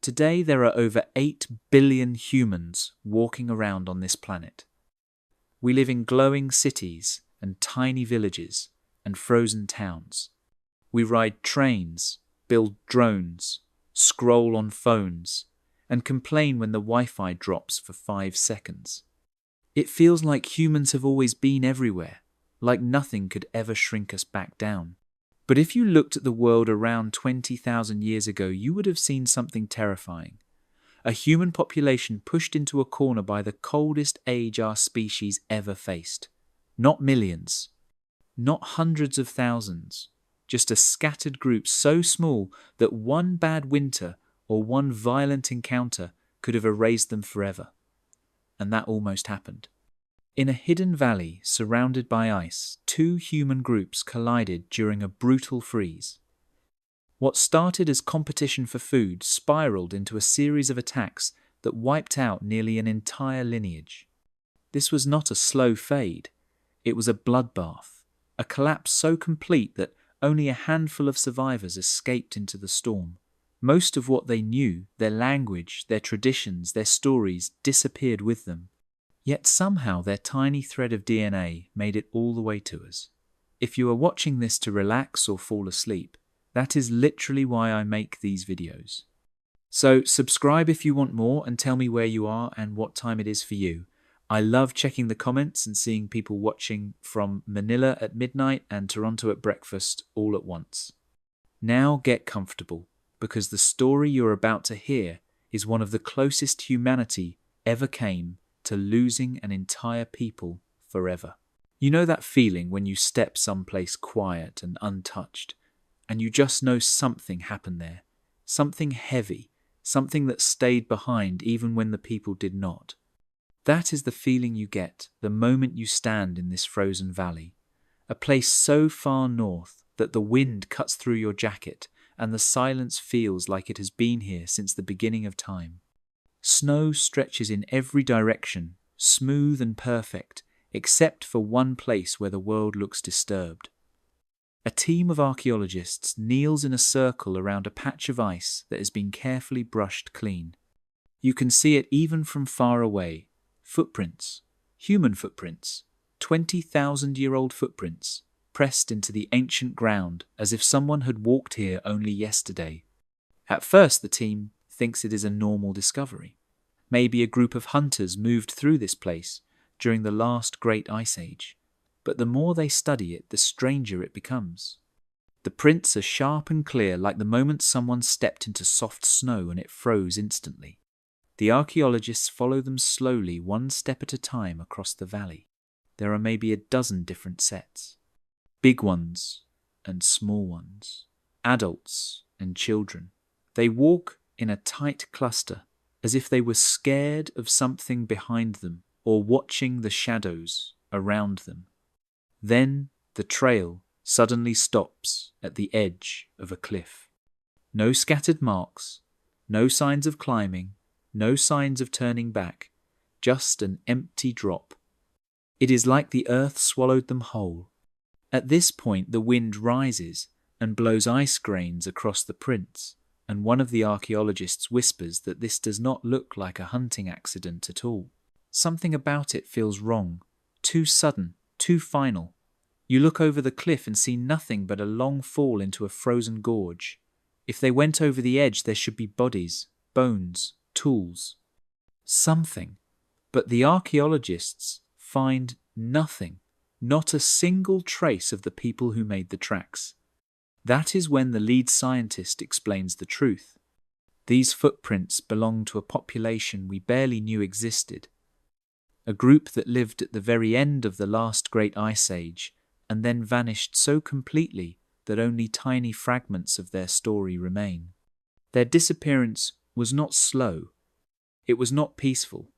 Today there are over 8 billion humans walking around on this planet. We live in glowing cities and tiny villages and frozen towns. We ride trains, build drones, scroll on phones, and complain when the Wi-Fi drops for 5 seconds. It feels like humans have always been everywhere, like nothing could ever shrink us back down. But if you looked at the world around 20,000 years ago, you would have seen something terrifying. A human population pushed into a corner by the coldest age our species ever faced. Not millions, not hundreds of thousands, just a scattered group so small that one bad winter or one violent encounter could have erased them forever. And that almost happened. In a hidden valley surrounded by ice, 2 human groups collided during a brutal freeze. What started as competition for food spiraled into a series of attacks that wiped out nearly an entire lineage. This was not a slow fade, it was a bloodbath, a collapse so complete that only a handful of survivors escaped into the storm. Most of what they knew, their language, their traditions, their stories, disappeared with them. Yet somehow their tiny thread of DNA made it all the way to us. If you are watching this to relax or fall asleep, that is literally why I make these videos. So subscribe if you want more and tell me where you are and what time it is for you. I love checking the comments and seeing people watching from Manila at midnight and Toronto at breakfast all at once. Now get comfortable, because the story you're about to hear is one of the closest humanity ever came to losing an entire people forever. You know that feeling when you step someplace quiet and untouched, and you just know something happened there, something heavy, something that stayed behind even when the people did not. That is the feeling you get the moment you stand in this frozen valley, a place so far north that the wind cuts through your jacket and the silence feels like it has been here since the beginning of time. Snow stretches in every direction, smooth and perfect, except for one place where the world looks disturbed. A team of archaeologists kneels in a circle around a patch of ice that has been carefully brushed clean. You can see it even from far away. Footprints, human footprints, 20,000-year-old footprints, pressed into the ancient ground as if someone had walked here only yesterday. At first, the team thinks it is a normal discovery. Maybe a group of hunters moved through this place during the last great ice age. But the more they study it, the stranger it becomes. The prints are sharp and clear, like the moment someone stepped into soft snow and it froze instantly. The archaeologists follow them slowly, one step at a time, across the valley. There are maybe a dozen different sets. Big ones and small ones. Adults and children. They walk in a tight cluster, as if they were scared of something behind them or watching the shadows around them. Then the trail suddenly stops at the edge of a cliff. No scattered marks, no signs of climbing, no signs of turning back, just an empty drop. It is like the earth swallowed them whole. At this point the wind rises and blows ice grains across the prints, and one of the archaeologists whispers that this does not look like a hunting accident at all. Something about it feels wrong, too sudden, too final. You look over the cliff and see nothing but a long fall into a frozen gorge. If they went over the edge, there should be bodies, bones, tools. Something. But the archaeologists find nothing, not a single trace of the people who made the tracks. That is when the lead scientist explains the truth. These footprints belong to a population we barely knew existed. A group that lived at the very end of the last great ice age and then vanished so completely that only tiny fragments of their story remain. Their disappearance was not slow. It was not peaceful.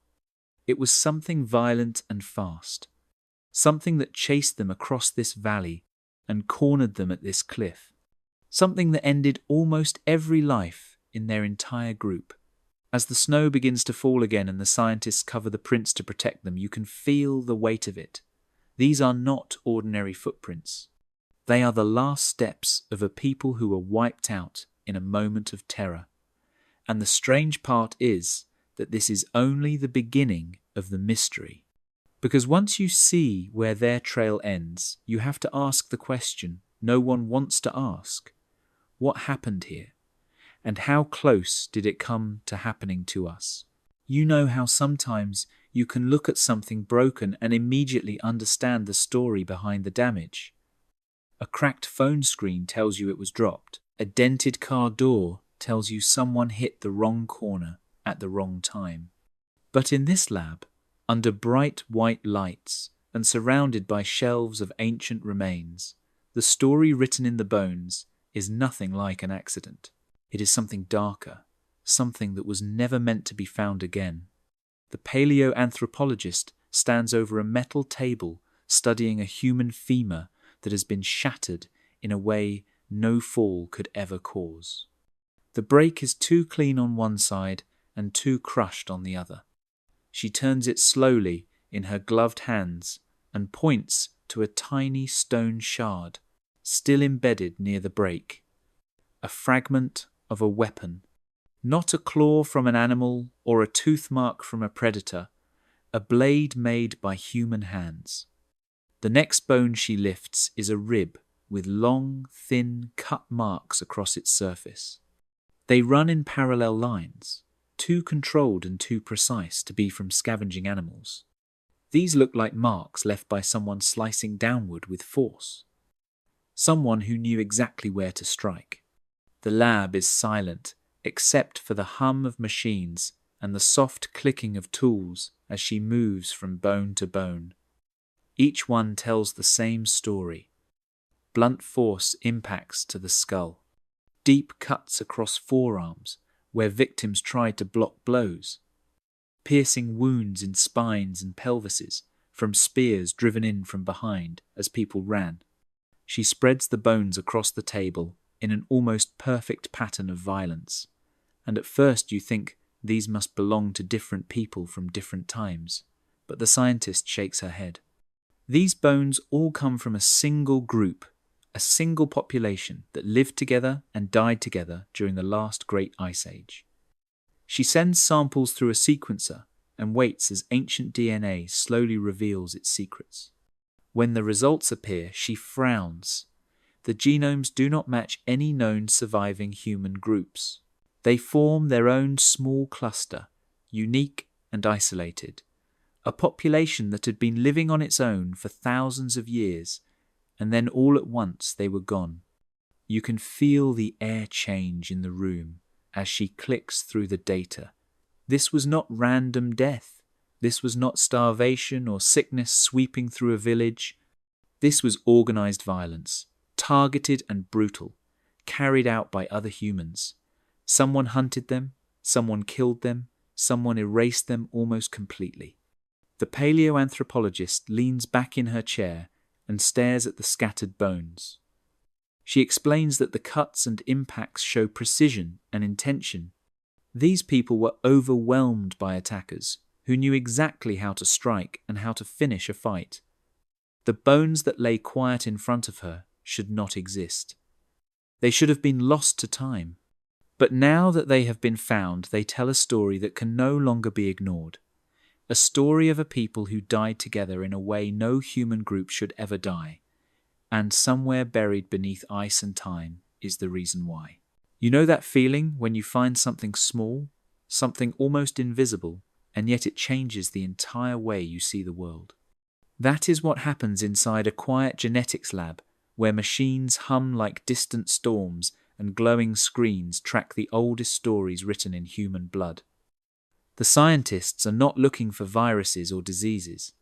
It was something violent and fast. Something that chased them across this valley and cornered them at this cliff. Something that ended almost every life in their entire group. As the snow begins to fall again and the scientists cover the prints to protect them, you can feel the weight of it. These are not ordinary footprints. They are the last steps of a people who were wiped out in a moment of terror. And the strange part is that this is only the beginning of the mystery. Because once you see where their trail ends, you have to ask the question no one wants to ask. What happened here? And how close did it come to happening to us? You know how sometimes you can look at something broken and immediately understand the story behind the damage. A cracked phone screen tells you it was dropped. A dented car door tells you someone hit the wrong corner at the wrong time. But in this lab, under bright white lights and surrounded by shelves of ancient remains, the story written in the bones is nothing like an accident. It is something darker, something that was never meant to be found again. The paleoanthropologist stands over a metal table studying a human femur that has been shattered in a way no fall could ever cause. The break is too clean on one side and too crushed on the other. She turns it slowly in her gloved hands and points to a tiny stone shard, still embedded near the break. A fragment of a weapon. Not a claw from an animal or a tooth mark from a predator, a blade made by human hands. The next bone she lifts is a rib with long, thin, cut marks across its surface. They run in parallel lines, too controlled and too precise to be from scavenging animals. These look like marks left by someone slicing downward with force. Someone who knew exactly where to strike. The lab is silent, except for the hum of machines and the soft clicking of tools as she moves from bone to bone. Each one tells the same story. Blunt force impacts to the skull. Deep cuts across forearms where victims tried to block blows. Piercing wounds in spines and pelvises from spears driven in from behind as people ran. She spreads the bones across the table in an almost perfect pattern of violence, and at first you think these must belong to different people from different times, but the scientist shakes her head. These bones all come from a single group, a single population that lived together and died together during the last great ice age. She sends samples through a sequencer and waits as ancient DNA slowly reveals its secrets. When the results appear, she frowns. The genomes do not match any known surviving human groups. They form their own small cluster, unique and isolated, a population that had been living on its own for thousands of years, and then all at once they were gone. You can feel the air change in the room as she clicks through the data. This was not random death. This was not starvation or sickness sweeping through a village. This was organized violence, targeted and brutal, carried out by other humans. Someone hunted them, someone killed them, someone erased them almost completely. The paleoanthropologist leans back in her chair and stares at the scattered bones. She explains that the cuts and impacts show precision and intention. These people were overwhelmed by attackers who knew exactly how to strike and how to finish a fight. The bones that lay quiet in front of her should not exist. They should have been lost to time. But now that they have been found, they tell a story that can no longer be ignored. A story of a people who died together in a way no human group should ever die. And somewhere buried beneath ice and time is the reason why. You know that feeling when you find something small, something almost invisible, and yet it changes the entire way you see the world. That is what happens inside a quiet genetics lab where machines hum like distant storms and glowing screens track the oldest stories written in human blood. The scientists are not looking for viruses or diseases.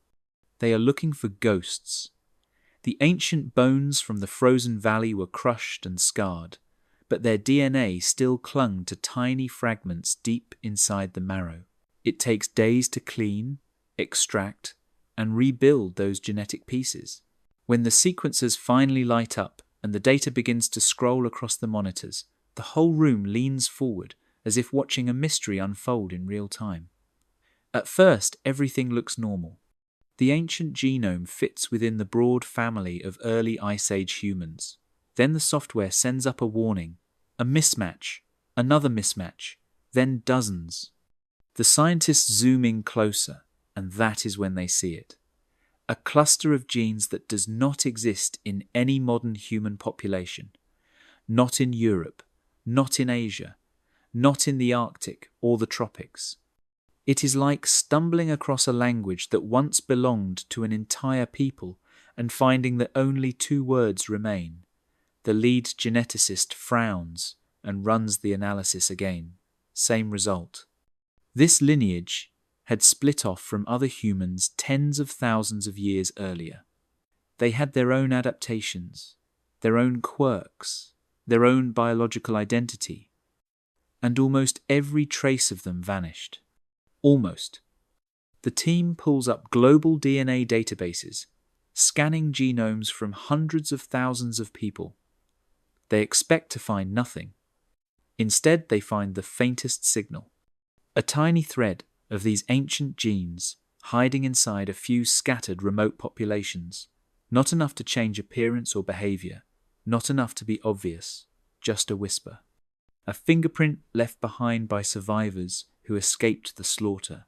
They are looking for ghosts. The ancient bones from the frozen valley were crushed and scarred, but their DNA still clung to tiny fragments deep inside the marrow. It takes days to clean, extract, and rebuild those genetic pieces. When the sequencers finally light up and the data begins to scroll across the monitors, the whole room leans forward as if watching a mystery unfold in real time. At first, everything looks normal. The ancient genome fits within the broad family of early Ice Age humans. Then the software sends up a warning, a mismatch, another mismatch. then dozens. The scientists zoom in closer, and that is when they see it. A cluster of genes that does not exist in any modern human population. Not in Europe, not in Asia, not in the Arctic or the tropics. It is like stumbling across a language that once belonged to an entire people and finding that only 2 words remain. The lead geneticist frowns and runs the analysis again. Same result. This lineage had split off from other humans tens of thousands of years earlier. They had their own adaptations, their own quirks, their own biological identity, and almost every trace of them vanished. Almost. The team pulls up global DNA databases, scanning genomes from hundreds of thousands of people. They expect to find nothing. Instead, they find the faintest signal. A tiny thread of these ancient genes hiding inside a few scattered remote populations. Not enough to change appearance or behavior. Not enough to be obvious. Just a whisper. A fingerprint left behind by survivors who escaped the slaughter.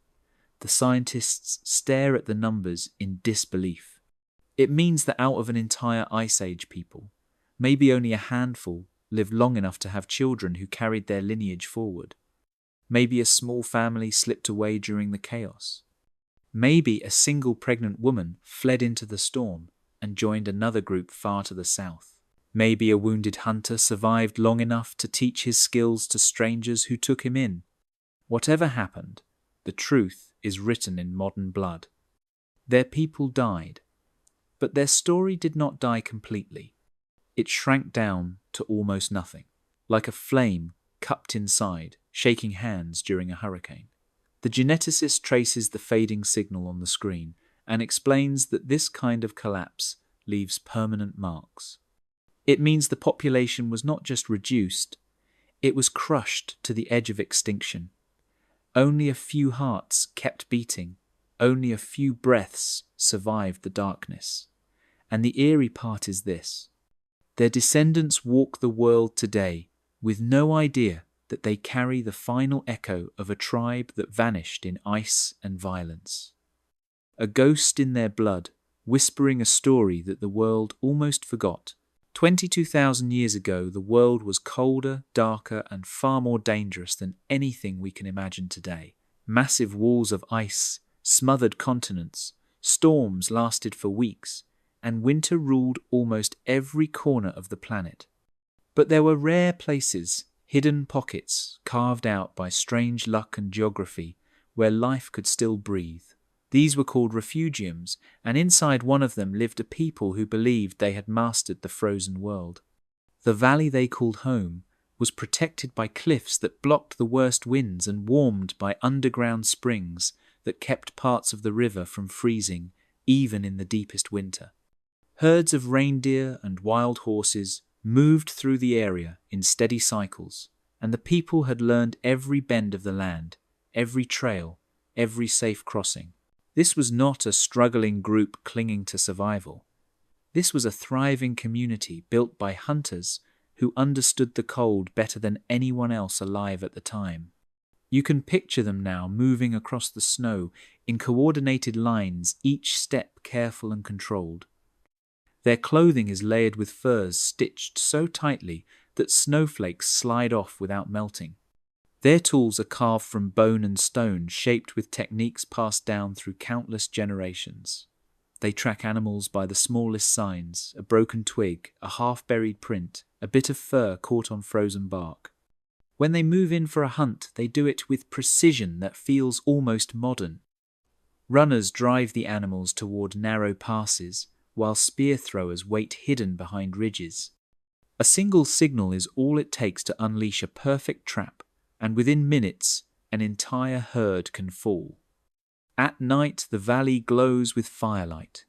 The scientists stare at the numbers in disbelief. It means that out of an entire Ice Age people, maybe only a handful lived long enough to have children who carried their lineage forward. Maybe a small family slipped away during the chaos. Maybe a single pregnant woman fled into the storm and joined another group far to the south. Maybe a wounded hunter survived long enough to teach his skills to strangers who took him in. Whatever happened, the truth is written in modern blood. Their people died, but their story did not die completely. It shrank down to almost nothing, like a flame cupped inside, shaking hands during a hurricane. The geneticist traces the fading signal on the screen and explains that this kind of collapse leaves permanent marks. It means the population was not just reduced, it was crushed to the edge of extinction. Only a few hearts kept beating, only a few breaths survived the darkness. And the eerie part is this: their descendants walk the world today with no idea that they carry the final echo of a tribe that vanished in ice and violence. A ghost in their blood, whispering a story that the world almost forgot. 22,000 years ago, the world was colder, darker, and far more dangerous than anything we can imagine today. Massive walls of ice, smothered continents, storms lasted for weeks, and winter ruled almost every corner of the planet. But there were rare places, hidden pockets carved out by strange luck and geography, where life could still breathe. These were called refugiums, and inside one of them lived a people who believed they had mastered the frozen world. The valley they called home was protected by cliffs that blocked the worst winds and warmed by underground springs that kept parts of the river from freezing, even in the deepest winter. Herds of reindeer and wild horses moved through the area in steady cycles, and the people had learned every bend of the land, every trail, every safe crossing. This was not a struggling group clinging to survival. This was a thriving community built by hunters who understood the cold better than anyone else alive at the time. You can picture them now moving across the snow in coordinated lines, each step careful and controlled. Their clothing is layered with furs stitched so tightly that snowflakes slide off without melting. Their tools are carved from bone and stone, shaped with techniques passed down through countless generations. They track animals by the smallest signs: a broken twig, a half-buried print, a bit of fur caught on frozen bark. When they move in for a hunt, they do it with precision that feels almost modern. Runners drive the animals toward narrow passes, while spear throwers wait hidden behind ridges. A single signal is all it takes to unleash a perfect trap, and within minutes, an entire herd can fall. At night, the valley glows with firelight.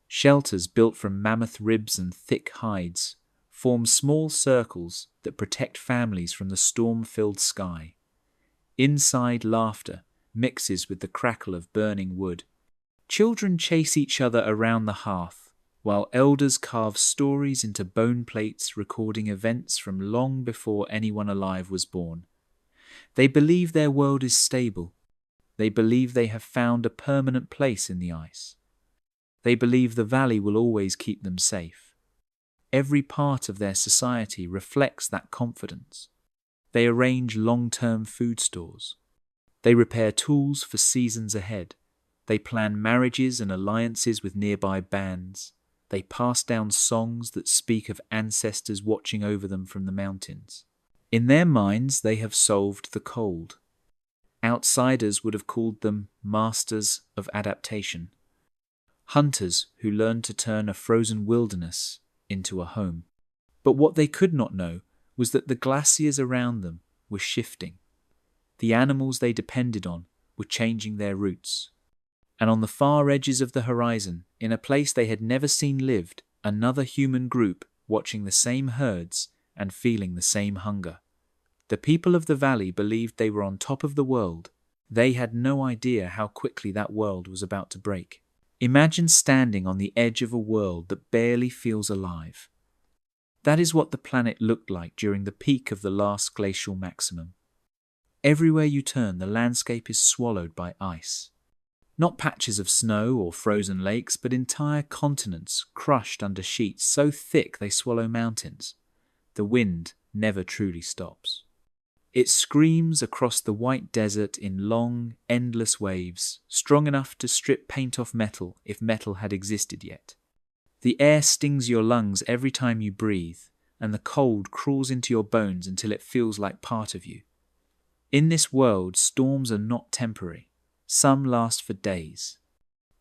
Shelters built from mammoth ribs and thick hides form small circles that protect families from the storm-filled sky. Inside, laughter mixes with the crackle of burning wood. Children chase each other around the hearth, while elders carve stories into bone plates recording events from long before anyone alive was born. They believe their world is stable. They believe they have found a permanent place in the ice. They believe the valley will always keep them safe. Every part of their society reflects that confidence. They arrange long-term food stores. They repair tools for seasons ahead. They plan marriages and alliances with nearby bands. They pass down songs that speak of ancestors watching over them from the mountains. In their minds, they have solved the cold. Outsiders would have called them masters of adaptation. Hunters who learned to turn a frozen wilderness into a home. But what they could not know was that the glaciers around them were shifting. The animals they depended on were changing their routes. And on the far edges of the horizon, in a place they had never seen lived, another human group watching the same herds and feeling the same hunger. The people of the valley believed they were on top of the world. They had no idea how quickly that world was about to break. Imagine standing on the edge of a world that barely feels alive. That is what the planet looked like during the peak of the last glacial maximum. Everywhere you turn, the landscape is swallowed by ice. Not patches of snow or frozen lakes, but entire continents crushed under sheets so thick they swallow mountains. The wind never truly stops. It screams across the white desert in long, endless waves, strong enough to strip paint off metal if metal had existed yet. The air stings your lungs every time you breathe, and the cold crawls into your bones until it feels like part of you. In this world, storms are not temporary. Some last for days.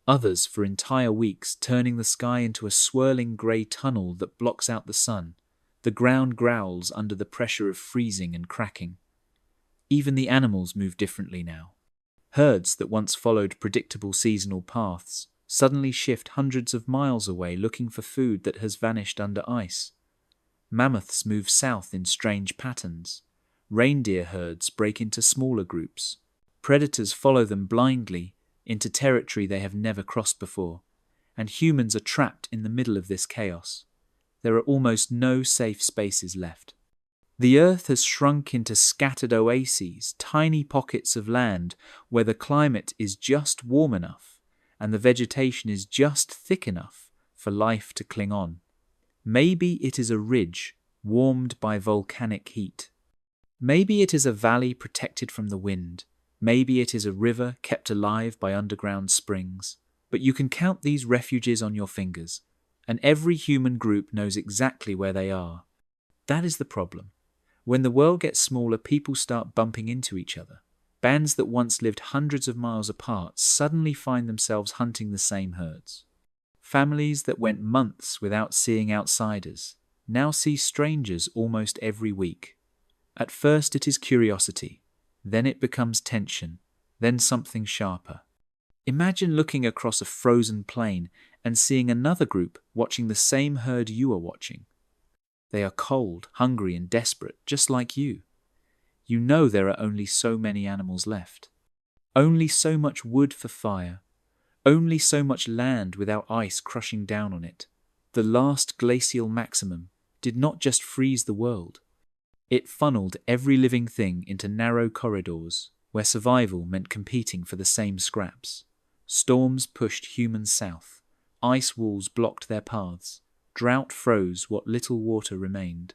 Others for entire weeks, turning the sky into a swirling grey tunnel that blocks out the sun. The ground growls under the pressure of freezing and cracking. Even the animals move differently now. Herds that once followed predictable seasonal paths suddenly shift hundreds of miles away looking for food that has vanished under ice. Mammoths move south in strange patterns. Reindeer herds break into smaller groups. Predators follow them blindly into territory they have never crossed before, and humans are trapped in the middle of this chaos. There are almost no safe spaces left. The earth has shrunk into scattered oases, tiny pockets of land where the climate is just warm enough and the vegetation is just thick enough for life to cling on. Maybe it is a ridge warmed by volcanic heat. Maybe it is a valley protected from the wind. Maybe it is a river kept alive by underground springs. But you can count these refuges on your fingers, and every human group knows exactly where they are. That is the problem. When the world gets smaller, people start bumping into each other. Bands that once lived hundreds of miles apart suddenly find themselves hunting the same herds. Families that went months without seeing outsiders now see strangers almost every week. At first it is curiosity, then it becomes tension, then something sharper. Imagine looking across a frozen plain and seeing another group watching the same herd you are watching. They are cold, hungry, and desperate, just like you. You know there are only so many animals left. Only so much wood for fire. Only so much land without ice crushing down on it. The last glacial maximum did not just freeze the world. It funneled every living thing into narrow corridors where survival meant competing for the same scraps. Storms pushed humans south. Ice walls blocked their paths. Drought froze what little water remained.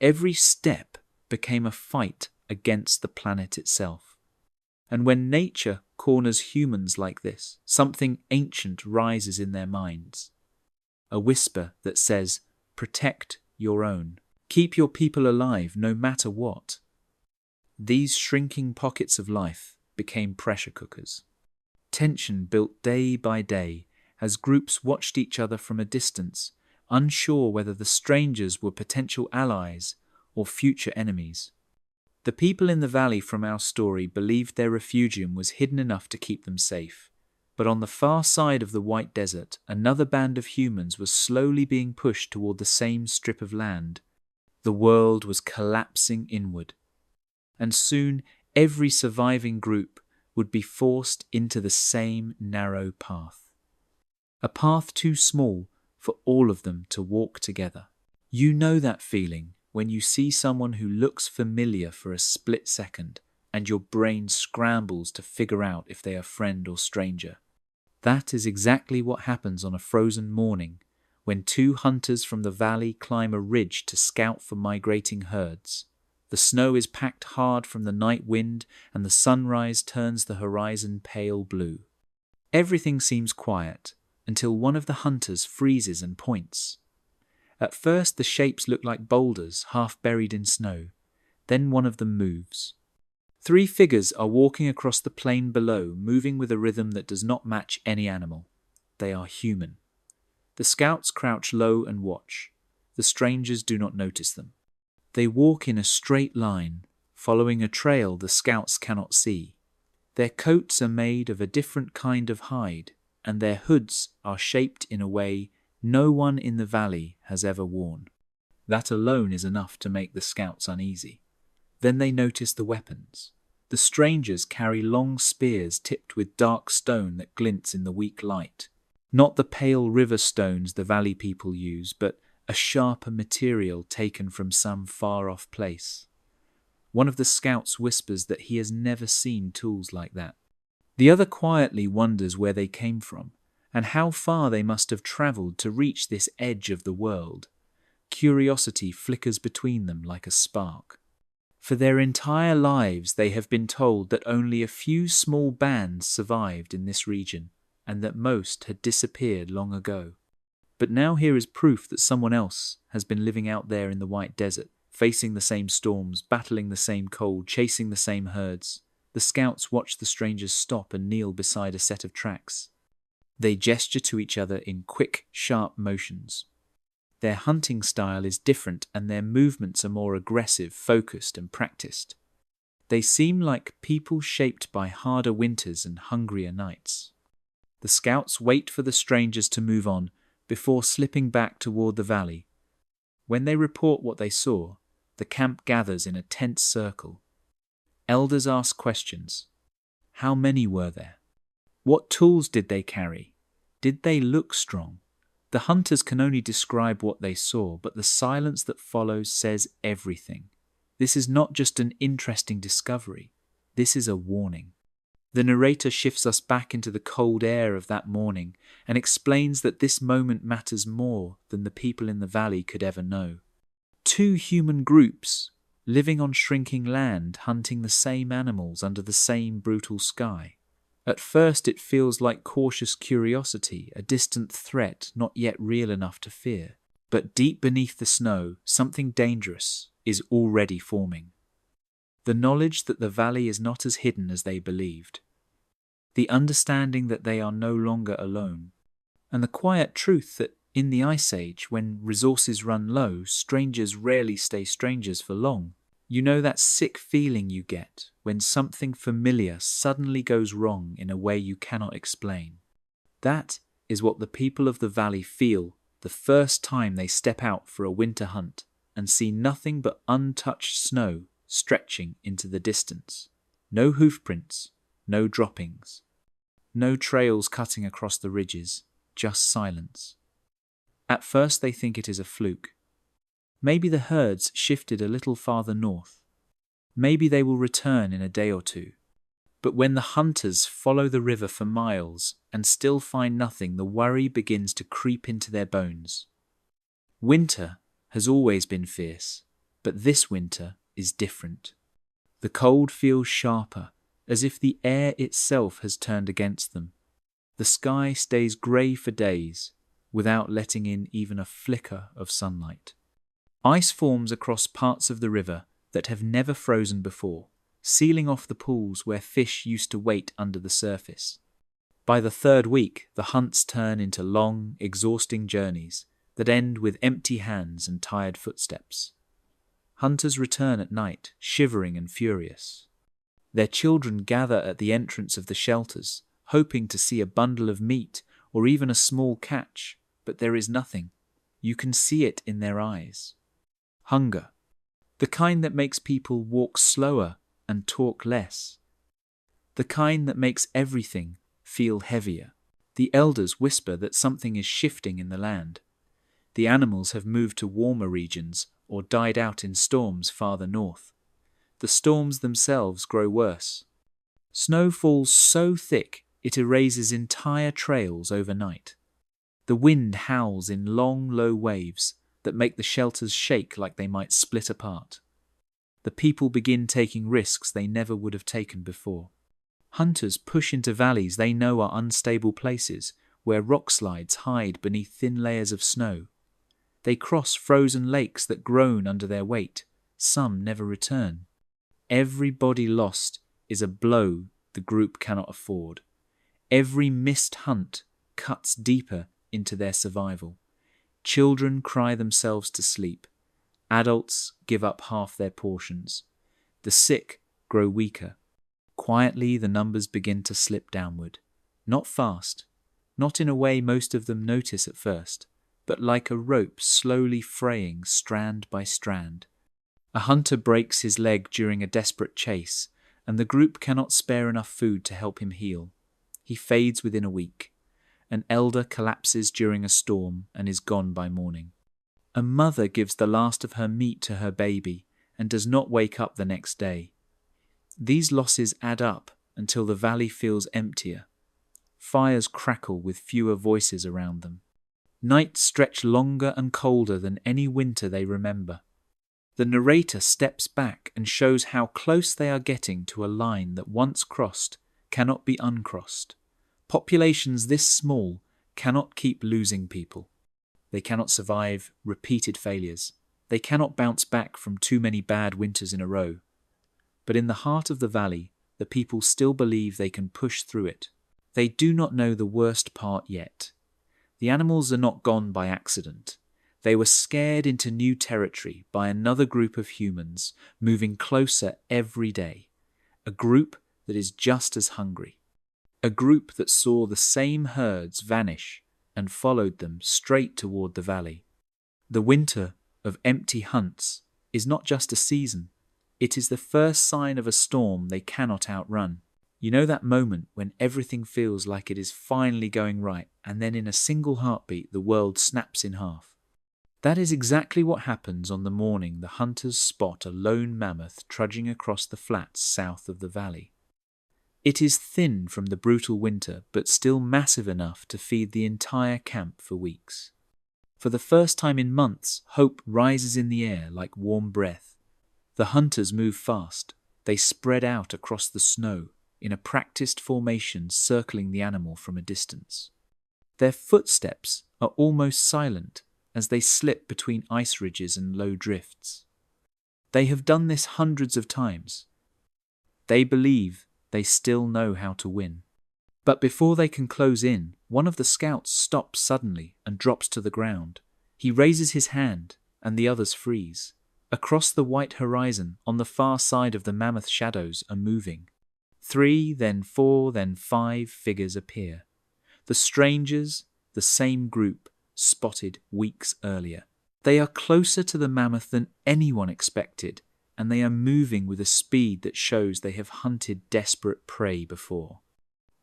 Every step became a fight against the planet itself. And when nature corners humans like this, something ancient rises in their minds. A whisper that says, protect your own. Keep your people alive no matter what. These shrinking pockets of life became pressure cookers. Tension built day by day as groups watched each other from a distance, unsure whether the strangers were potential allies or future enemies. The people in the valley from our story believed their refugium was hidden enough to keep them safe. But on the far side of the White Desert, another band of humans was slowly being pushed toward the same strip of land. The world was collapsing inward. And soon, every surviving group would be forced into the same narrow path. A path too small for all of them to walk together. You know that feeling when you see someone who looks familiar for a split second and your brain scrambles to figure out if they are friend or stranger. That is exactly what happens on a frozen morning when two hunters from the valley climb a ridge to scout for migrating herds. The snow is packed hard from the night wind and the sunrise turns the horizon pale blue. Everything seems quiet until one of the hunters freezes and points. At first the shapes look like boulders half buried in snow. Then one of them moves. 3 figures are walking across the plain below, moving with a rhythm that does not match any animal. They are human. The scouts crouch low and watch. The strangers do not notice them. They walk in a straight line, following a trail the scouts cannot see. Their coats are made of a different kind of hide, and their hoods are shaped in a way no one in the valley has ever worn. That alone is enough to make the scouts uneasy. Then they notice the weapons. The strangers carry long spears tipped with dark stone that glints in the weak light. Not the pale river stones the valley people use, but a sharper material taken from some far-off place. One of the scouts whispers that he has never seen tools like that. The other quietly wonders where they came from, and how far they must have travelled to reach this edge of the world. Curiosity flickers between them like a spark. For their entire lives they have been told that only a few small bands survived in this region, and that most had disappeared long ago. But now here is proof that someone else has been living out there in the white desert, facing the same storms, battling the same cold, chasing the same herds. The scouts watch the strangers stop and kneel beside a set of tracks. They gesture to each other in quick, sharp motions. Their hunting style is different and their movements are more aggressive, focused and practiced. They seem like people shaped by harder winters and hungrier nights. The scouts wait for the strangers to move on before slipping back toward the valley. When they report what they saw, the camp gathers in a tense circle. Elders ask questions. How many were there? What tools did they carry? Did they look strong? The hunters can only describe what they saw, but the silence that follows says everything. This is not just an interesting discovery. This is a warning. The narrator shifts us back into the cold air of that morning and explains that this moment matters more than the people in the valley could ever know. 2 human groups, living on shrinking land, hunting the same animals under the same brutal sky. At first it feels like cautious curiosity, a distant threat not yet real enough to fear. But deep beneath the snow, something dangerous is already forming. The knowledge that the valley is not as hidden as they believed. The understanding that they are no longer alone. And the quiet truth that in the Ice Age, when resources run low, strangers rarely stay strangers for long. You know that sick feeling you get when something familiar suddenly goes wrong in a way you cannot explain. That is what the people of the valley feel the first time they step out for a winter hunt and see nothing but untouched snow stretching into the distance. No hoofprints, no droppings, no trails cutting across the ridges, just silence. At first they think it is a fluke. Maybe the herds shifted a little farther north. Maybe they will return in a day or two. But when the hunters follow the river for miles and still find nothing, the worry begins to creep into their bones. Winter has always been fierce, but this winter is different. The cold feels sharper, as if the air itself has turned against them. The sky stays grey for days, without letting in even a flicker of sunlight. Ice forms across parts of the river that have never frozen before, sealing off the pools where fish used to wait under the surface. By the 3rd week, the hunts turn into long, exhausting journeys that end with empty hands and tired footsteps. Hunters return at night, shivering and furious. Their children gather at the entrance of the shelters, hoping to see a bundle of meat or even a small catch, but there is nothing. You can see it in their eyes. Hunger, the kind that makes people walk slower and talk less. The kind that makes everything feel heavier. The elders whisper that something is shifting in the land. The animals have moved to warmer regions, or died out in storms farther north. The storms themselves grow worse. Snow falls so thick it erases entire trails overnight. The wind howls in long, low waves that make the shelters shake like they might split apart. The people begin taking risks they never would have taken before. Hunters push into valleys they know are unstable places where rock slides hide beneath thin layers of snow. They cross frozen lakes that groan under their weight. Some never return. Every body lost is a blow the group cannot afford. Every missed hunt cuts deeper into their survival. Children cry themselves to sleep. Adults give up half their portions. The sick grow weaker. Quietly, the numbers begin to slip downward. Not fast, not in a way most of them notice at first, but like a rope slowly fraying strand by strand. A hunter breaks his leg during a desperate chase, and the group cannot spare enough food to help him heal. He fades within a week. An elder collapses during a storm and is gone by morning. A mother gives the last of her meat to her baby and does not wake up the next day. These losses add up until the valley feels emptier. Fires crackle with fewer voices around them. Nights stretch longer and colder than any winter they remember. The narrator steps back and shows how close they are getting to a line that once crossed cannot be uncrossed. Populations this small cannot keep losing people. They cannot survive repeated failures. They cannot bounce back from too many bad winters in a row. But in the heart of the valley, the people still believe they can push through it. They do not know the worst part yet. The animals are not gone by accident. They were scared into new territory by another group of humans moving closer every day. A group that is just as hungry. A group that saw the same herds vanish and followed them straight toward the valley. The winter of empty hunts is not just a season. It is the first sign of a storm they cannot outrun. You know that moment when everything feels like it is finally going right, and then in a single heartbeat the world snaps in half. That is exactly what happens on the morning the hunters spot a lone mammoth trudging across the flats south of the valley. It is thin from the brutal winter, but still massive enough to feed the entire camp for weeks. For the first time in months, hope rises in the air like warm breath. The hunters move fast. They spread out across the snow in a practiced formation circling the animal from a distance. Their footsteps are almost silent as they slip between ice ridges and low drifts. They have done this hundreds of times. They believe they still know how to win. But before they can close in, one of the scouts stops suddenly and drops to the ground. He raises his hand, and the others freeze. Across the white horizon, on the far side of the mammoth, shadows are moving. 3, then 4, then 5 figures appear. The strangers, the same group, spotted weeks earlier. They are closer to the mammoth than anyone expected, and they are moving with a speed that shows they have hunted desperate prey before.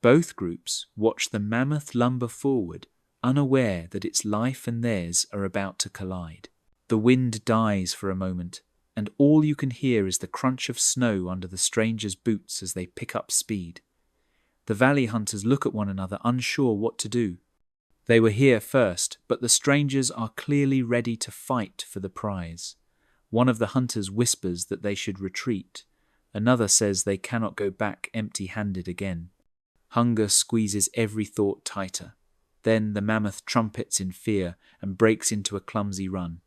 Both groups watch the mammoth lumber forward, unaware that its life and theirs are about to collide. The wind dies for a moment, and all you can hear is the crunch of snow under the strangers' boots as they pick up speed. The valley hunters look at one another, unsure what to do. They were here first, but the strangers are clearly ready to fight for the prize. One of the hunters whispers that they should retreat. Another says they cannot go back empty-handed again. Hunger squeezes every thought tighter. Then the mammoth trumpets in fear and breaks into a clumsy run.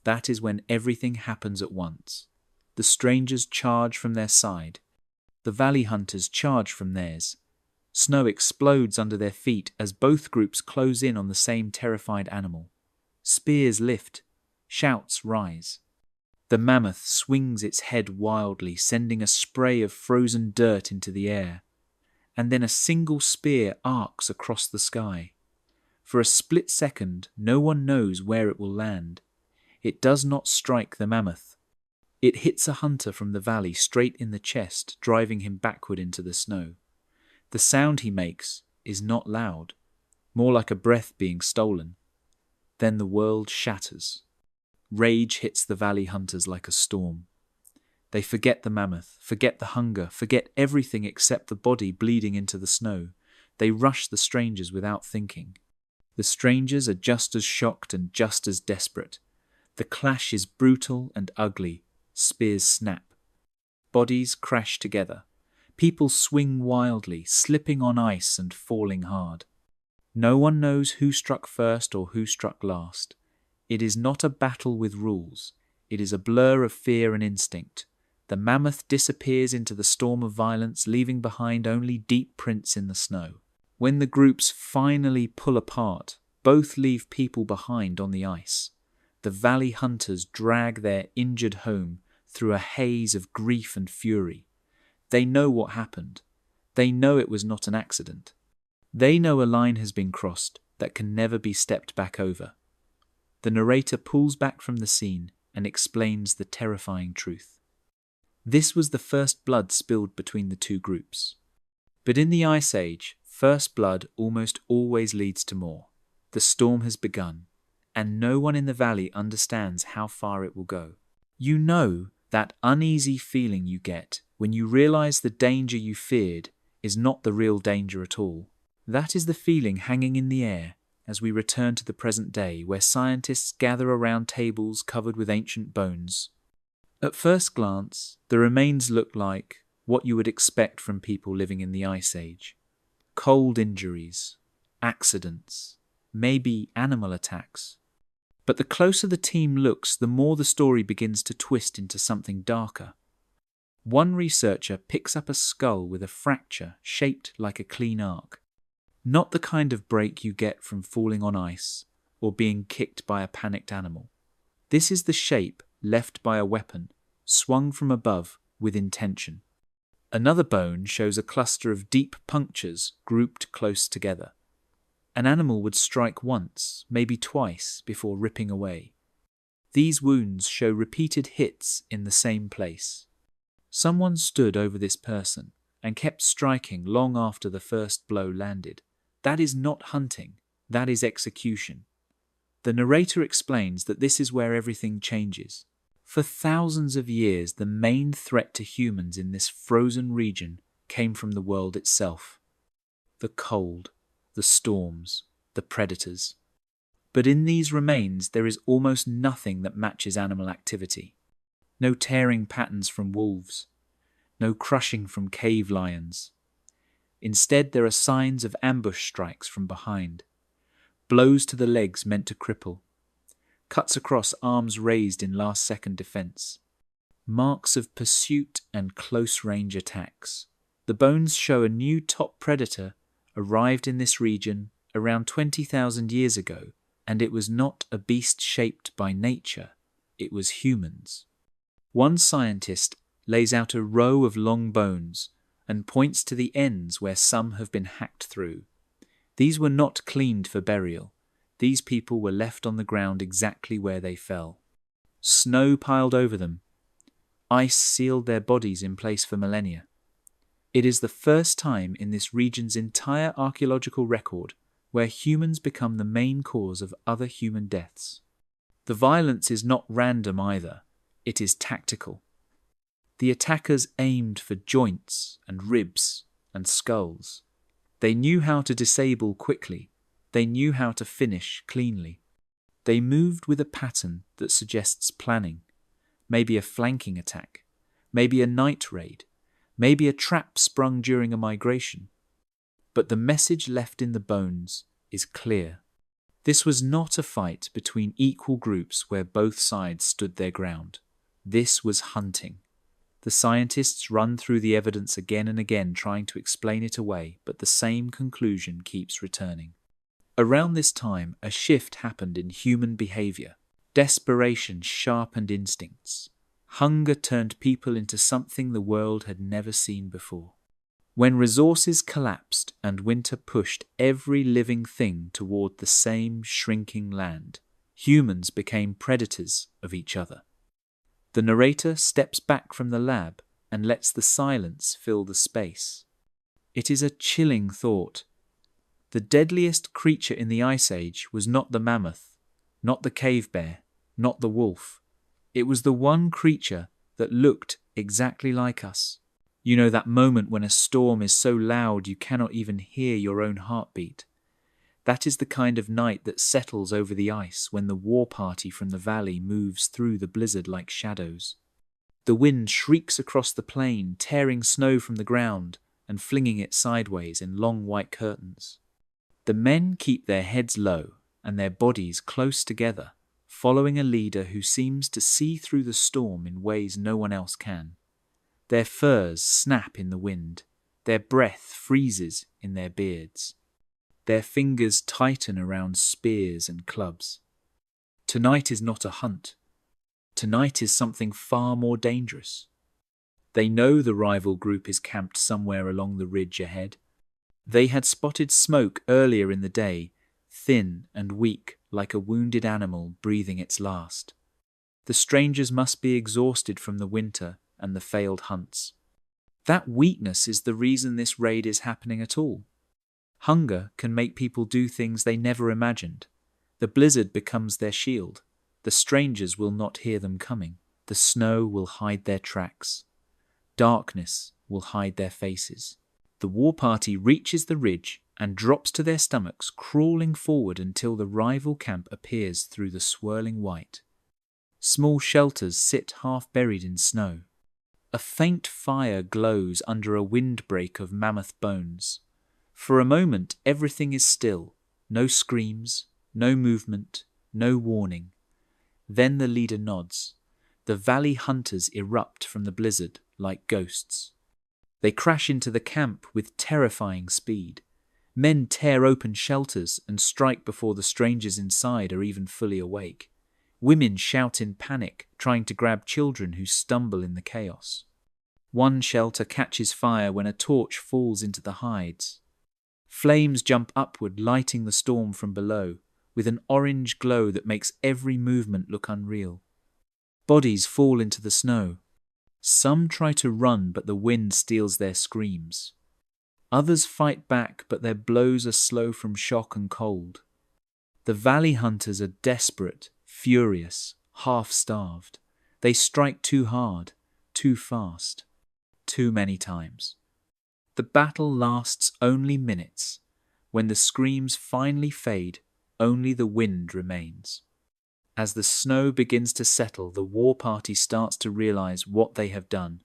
That is when everything happens at once. The strangers charge from their side. The valley hunters charge from theirs. Snow explodes under their feet as both groups close in on the same terrified animal. Spears lift. Shouts rise. The mammoth swings its head wildly, sending a spray of frozen dirt into the air. And then a single spear arcs across the sky. For a split second, no one knows where it will land. It does not strike the mammoth. It hits a hunter from the valley straight in the chest, driving him backward into the snow. The sound he makes is not loud, more like a breath being stolen. Then the world shatters. Rage hits the valley hunters like a storm. They forget the mammoth, forget the hunger, forget everything except the body bleeding into the snow. They rush the strangers without thinking. The strangers are just as shocked and just as desperate. The clash is brutal and ugly. Spears snap. Bodies crash together. People swing wildly, slipping on ice and falling hard. No one knows who struck first or who struck last. It is not a battle with rules. It is a blur of fear and instinct. The mammoth disappears into the storm of violence, leaving behind only deep prints in the snow. When the groups finally pull apart, both leave people behind on the ice. The valley hunters drag their injured home through a haze of grief and fury. They know what happened. They know it was not an accident. They know a line has been crossed that can never be stepped back over. The narrator pulls back from the scene and explains the terrifying truth. This was the first blood spilled between the two groups. But in the Ice Age, first blood almost always leads to more. The storm has begun, and no one in the valley understands how far it will go. You know that uneasy feeling you get when you realize the danger you feared is not the real danger at all. That is the feeling hanging in the air as we return to the present day, where scientists gather around tables covered with ancient bones. At first glance, the remains look like what you would expect from people living in the Ice Age. Cold injuries, accidents, maybe animal attacks. But the closer the team looks, the more the story begins to twist into something darker. One researcher picks up a skull with a fracture shaped like a clean arc. Not the kind of break you get from falling on ice or being kicked by a panicked animal. This is the shape left by a weapon, swung from above with intention. Another bone shows a cluster of deep punctures grouped close together. An animal would strike once, maybe twice, before ripping away. These wounds show repeated hits in the same place. Someone stood over this person and kept striking long after the first blow landed. That is not hunting, that is execution. The narrator explains that this is where everything changes. For thousands of years, the main threat to humans in this frozen region came from the world itself. The cold, the storms, the predators. But in these remains, there is almost nothing that matches animal activity. No tearing patterns from wolves, no crushing from cave lions. Instead, there are signs of ambush strikes from behind, blows to the legs meant to cripple, cuts across arms raised in last-second defense, marks of pursuit and close-range attacks. The bones show a new top predator arrived in this region around 20,000 years ago, and it was not a beast shaped by nature, it was humans. One scientist lays out a row of long bones and points to the ends where some have been hacked through. These were not cleaned for burial. These people were left on the ground exactly where they fell. Snow piled over them. Ice sealed their bodies in place for millennia. It is the first time in this region's entire archaeological record where humans become the main cause of other human deaths. The violence is not random either. It is tactical. The attackers aimed for joints and ribs and skulls. They knew how to disable quickly. They knew how to finish cleanly. They moved with a pattern that suggests planning. Maybe a flanking attack. Maybe a night raid. Maybe a trap sprung during a migration. But the message left in the bones is clear. This was not a fight between equal groups where both sides stood their ground. This was hunting. The scientists run through the evidence again and again, trying to explain it away, but the same conclusion keeps returning. Around this time, a shift happened in human behavior. Desperation sharpened instincts. Hunger turned people into something the world had never seen before. When resources collapsed and winter pushed every living thing toward the same shrinking land, humans became predators of each other. The narrator steps back from the lab and lets the silence fill the space. It is a chilling thought. The deadliest creature in the Ice Age was not the mammoth, not the cave bear, not the wolf. It was the one creature that looked exactly like us. You know that moment when a storm is so loud you cannot even hear your own heartbeat. That is the kind of night that settles over the ice when the war party from the valley moves through the blizzard like shadows. The wind shrieks across the plain, tearing snow from the ground and flinging it sideways in long white curtains. The men keep their heads low and their bodies close together, following a leader who seems to see through the storm in ways no one else can. Their furs snap in the wind, their breath freezes in their beards. Their fingers tighten around spears and clubs. Tonight is not a hunt. Tonight is something far more dangerous. They know the rival group is camped somewhere along the ridge ahead. They had spotted smoke earlier in the day, thin and weak like a wounded animal breathing its last. The strangers must be exhausted from the winter and the failed hunts. That weakness is the reason this raid is happening at all. Hunger can make people do things they never imagined. The blizzard becomes their shield. The strangers will not hear them coming. The snow will hide their tracks. Darkness will hide their faces. The war party reaches the ridge and drops to their stomachs, crawling forward until the rival camp appears through the swirling white. Small shelters sit half buried in snow. A faint fire glows under a windbreak of mammoth bones. For a moment, everything is still. No screams, no movement, no warning. Then the leader nods. The valley hunters erupt from the blizzard like ghosts. They crash into the camp with terrifying speed. Men tear open shelters and strike before the strangers inside are even fully awake. Women shout in panic, trying to grab children who stumble in the chaos. One shelter catches fire when a torch falls into the hides. Flames jump upward, lighting the storm from below, with an orange glow that makes every movement look unreal. Bodies fall into the snow. Some try to run, but the wind steals their screams. Others fight back, but their blows are slow from shock and cold. The valley hunters are desperate, furious, half-starved. They strike too hard, too fast, too many times. The battle lasts only minutes. When the screams finally fade, only the wind remains. As the snow begins to settle, the war party starts to realize what they have done.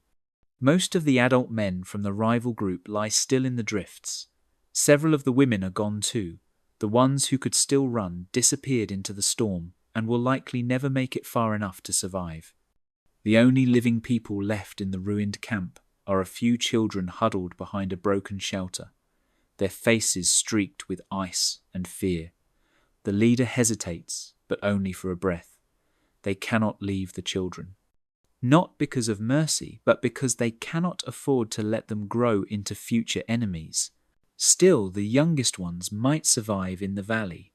Most of the adult men from the rival group lie still in the drifts. Several of the women are gone too. The ones who could still run disappeared into the storm and will likely never make it far enough to survive. The only living people left in the ruined camp are a few children huddled behind a broken shelter, their faces streaked with ice and fear. The leader hesitates, but only for a breath. They cannot leave the children. Not because of mercy, but because they cannot afford to let them grow into future enemies. Still, the youngest ones might survive in the valley.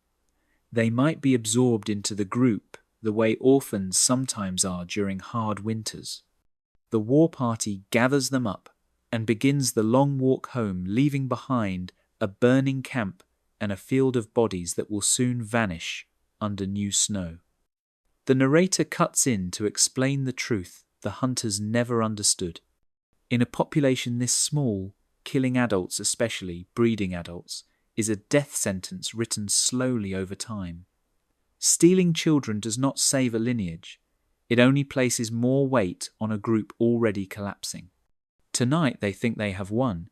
They might be absorbed into the group the way orphans sometimes are during hard winters. The war party gathers them up and begins the long walk home, leaving behind a burning camp and a field of bodies that will soon vanish under new snow. The narrator cuts in to explain the truth the hunters never understood. In a population this small, killing adults, especially breeding adults, is a death sentence written slowly over time. Stealing children does not save a lineage. It only places more weight on a group already collapsing. Tonight they think they have won.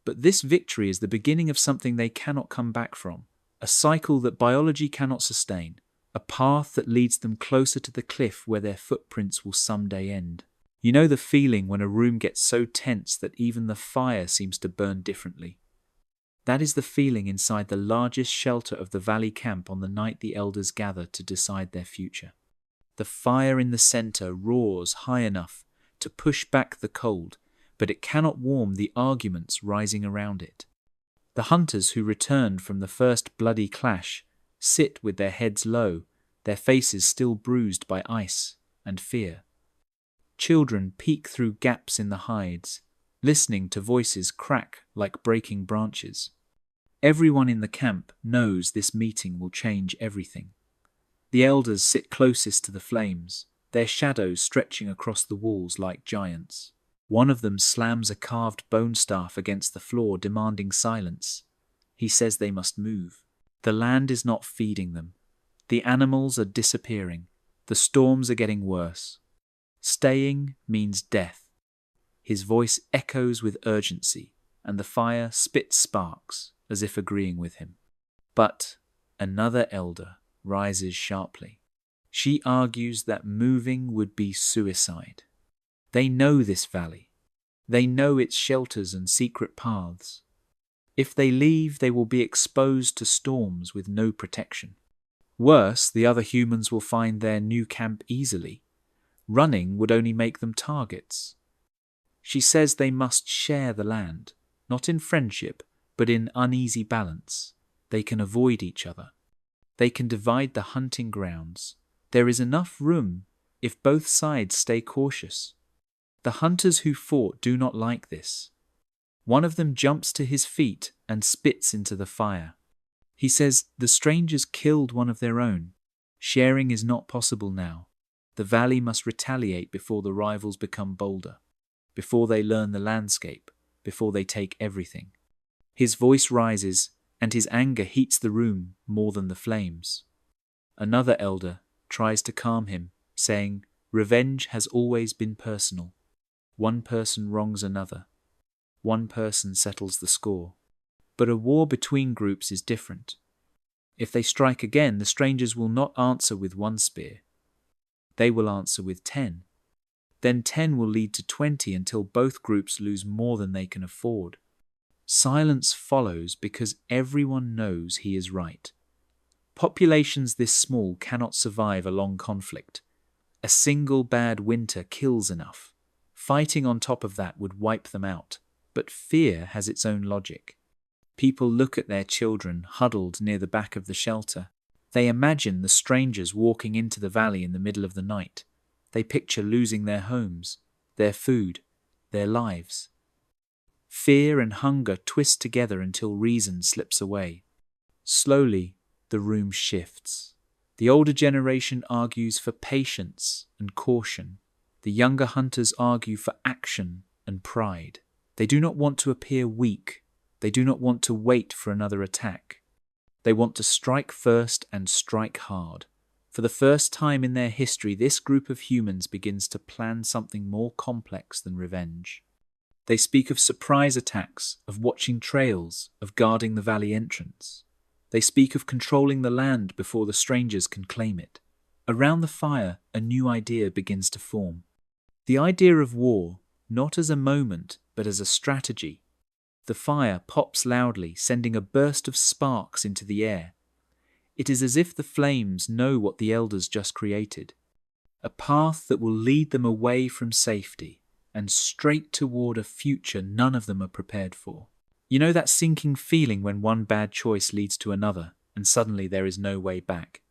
But this victory is the beginning of something they cannot come back from, a cycle that biology cannot sustain, a path that leads them closer to the cliff where their footprints will someday end. You know the feeling when a room gets so tense that even the fire seems to burn differently. That is the feeling inside the largest shelter of the valley camp on the night the elders gather to decide their future. The fire in the center roars high enough to push back the cold, but it cannot warm the arguments rising around it. The hunters who returned from the first bloody clash sit with their heads low, their faces still bruised by ice and fear. Children peek through gaps in the hides, listening to voices crack like breaking branches. Everyone in the camp knows this meeting will change everything. The elders sit closest to the flames, their shadows stretching across the walls like giants. One of them slams a carved bone staff against the floor, demanding silence. He says they must move. The land is not feeding them. The animals are disappearing. The storms are getting worse. Staying means death. His voice echoes with urgency, and the fire spits sparks, as if agreeing with him. But another elder rises sharply. She argues that moving would be suicide. They know this valley. They know its shelters and secret paths. If they leave, they will be exposed to storms with no protection. Worse, the other humans will find their new camp easily. Running would only make them targets. She says they must share the land, not in friendship, but in uneasy balance. They can avoid each other. They can divide the hunting grounds. There is enough room if both sides stay cautious. The hunters who fought do not like this. One of them jumps to his feet and spits into the fire. He says the strangers killed one of their own. Sharing is not possible now. The valley must retaliate before the rivals become bolder, before they learn the landscape, before they take everything. His voice rises, and his anger heats the room more than the flames. Another elder tries to calm him, saying, "Revenge has always been personal. One person wrongs another. One person settles the score. But a war between groups is different. If they strike again, the strangers will not answer with one spear. They will answer with 10. Then 10 will lead to 20 until both groups lose more than they can afford. Silence follows because everyone knows he is right. Populations this small cannot survive a long conflict. A single bad winter kills enough. Fighting on top of that would wipe them out. But fear has its own logic. People look at their children huddled near the back of the shelter. They imagine the strangers walking into the valley in the middle of the night. They picture losing their homes, their food, their lives. Fear and hunger twist together until reason slips away. Slowly, the room shifts. The older generation argues for patience and caution. The younger hunters argue for action and pride. They do not want to appear weak. They do not want to wait for another attack. They want to strike first and strike hard. For the first time in their history, this group of humans begins to plan something more complex than revenge. They speak of surprise attacks, of watching trails, of guarding the valley entrance. They speak of controlling the land before the strangers can claim it. Around the fire, a new idea begins to form. The idea of war, not as a moment, but as a strategy. The fire pops loudly, sending a burst of sparks into the air. It is as if the flames know what the elders just created. A path that will lead them away from safety and straight toward a future none of them are prepared for. You know that sinking feeling when one bad choice leads to another and suddenly there is no way back?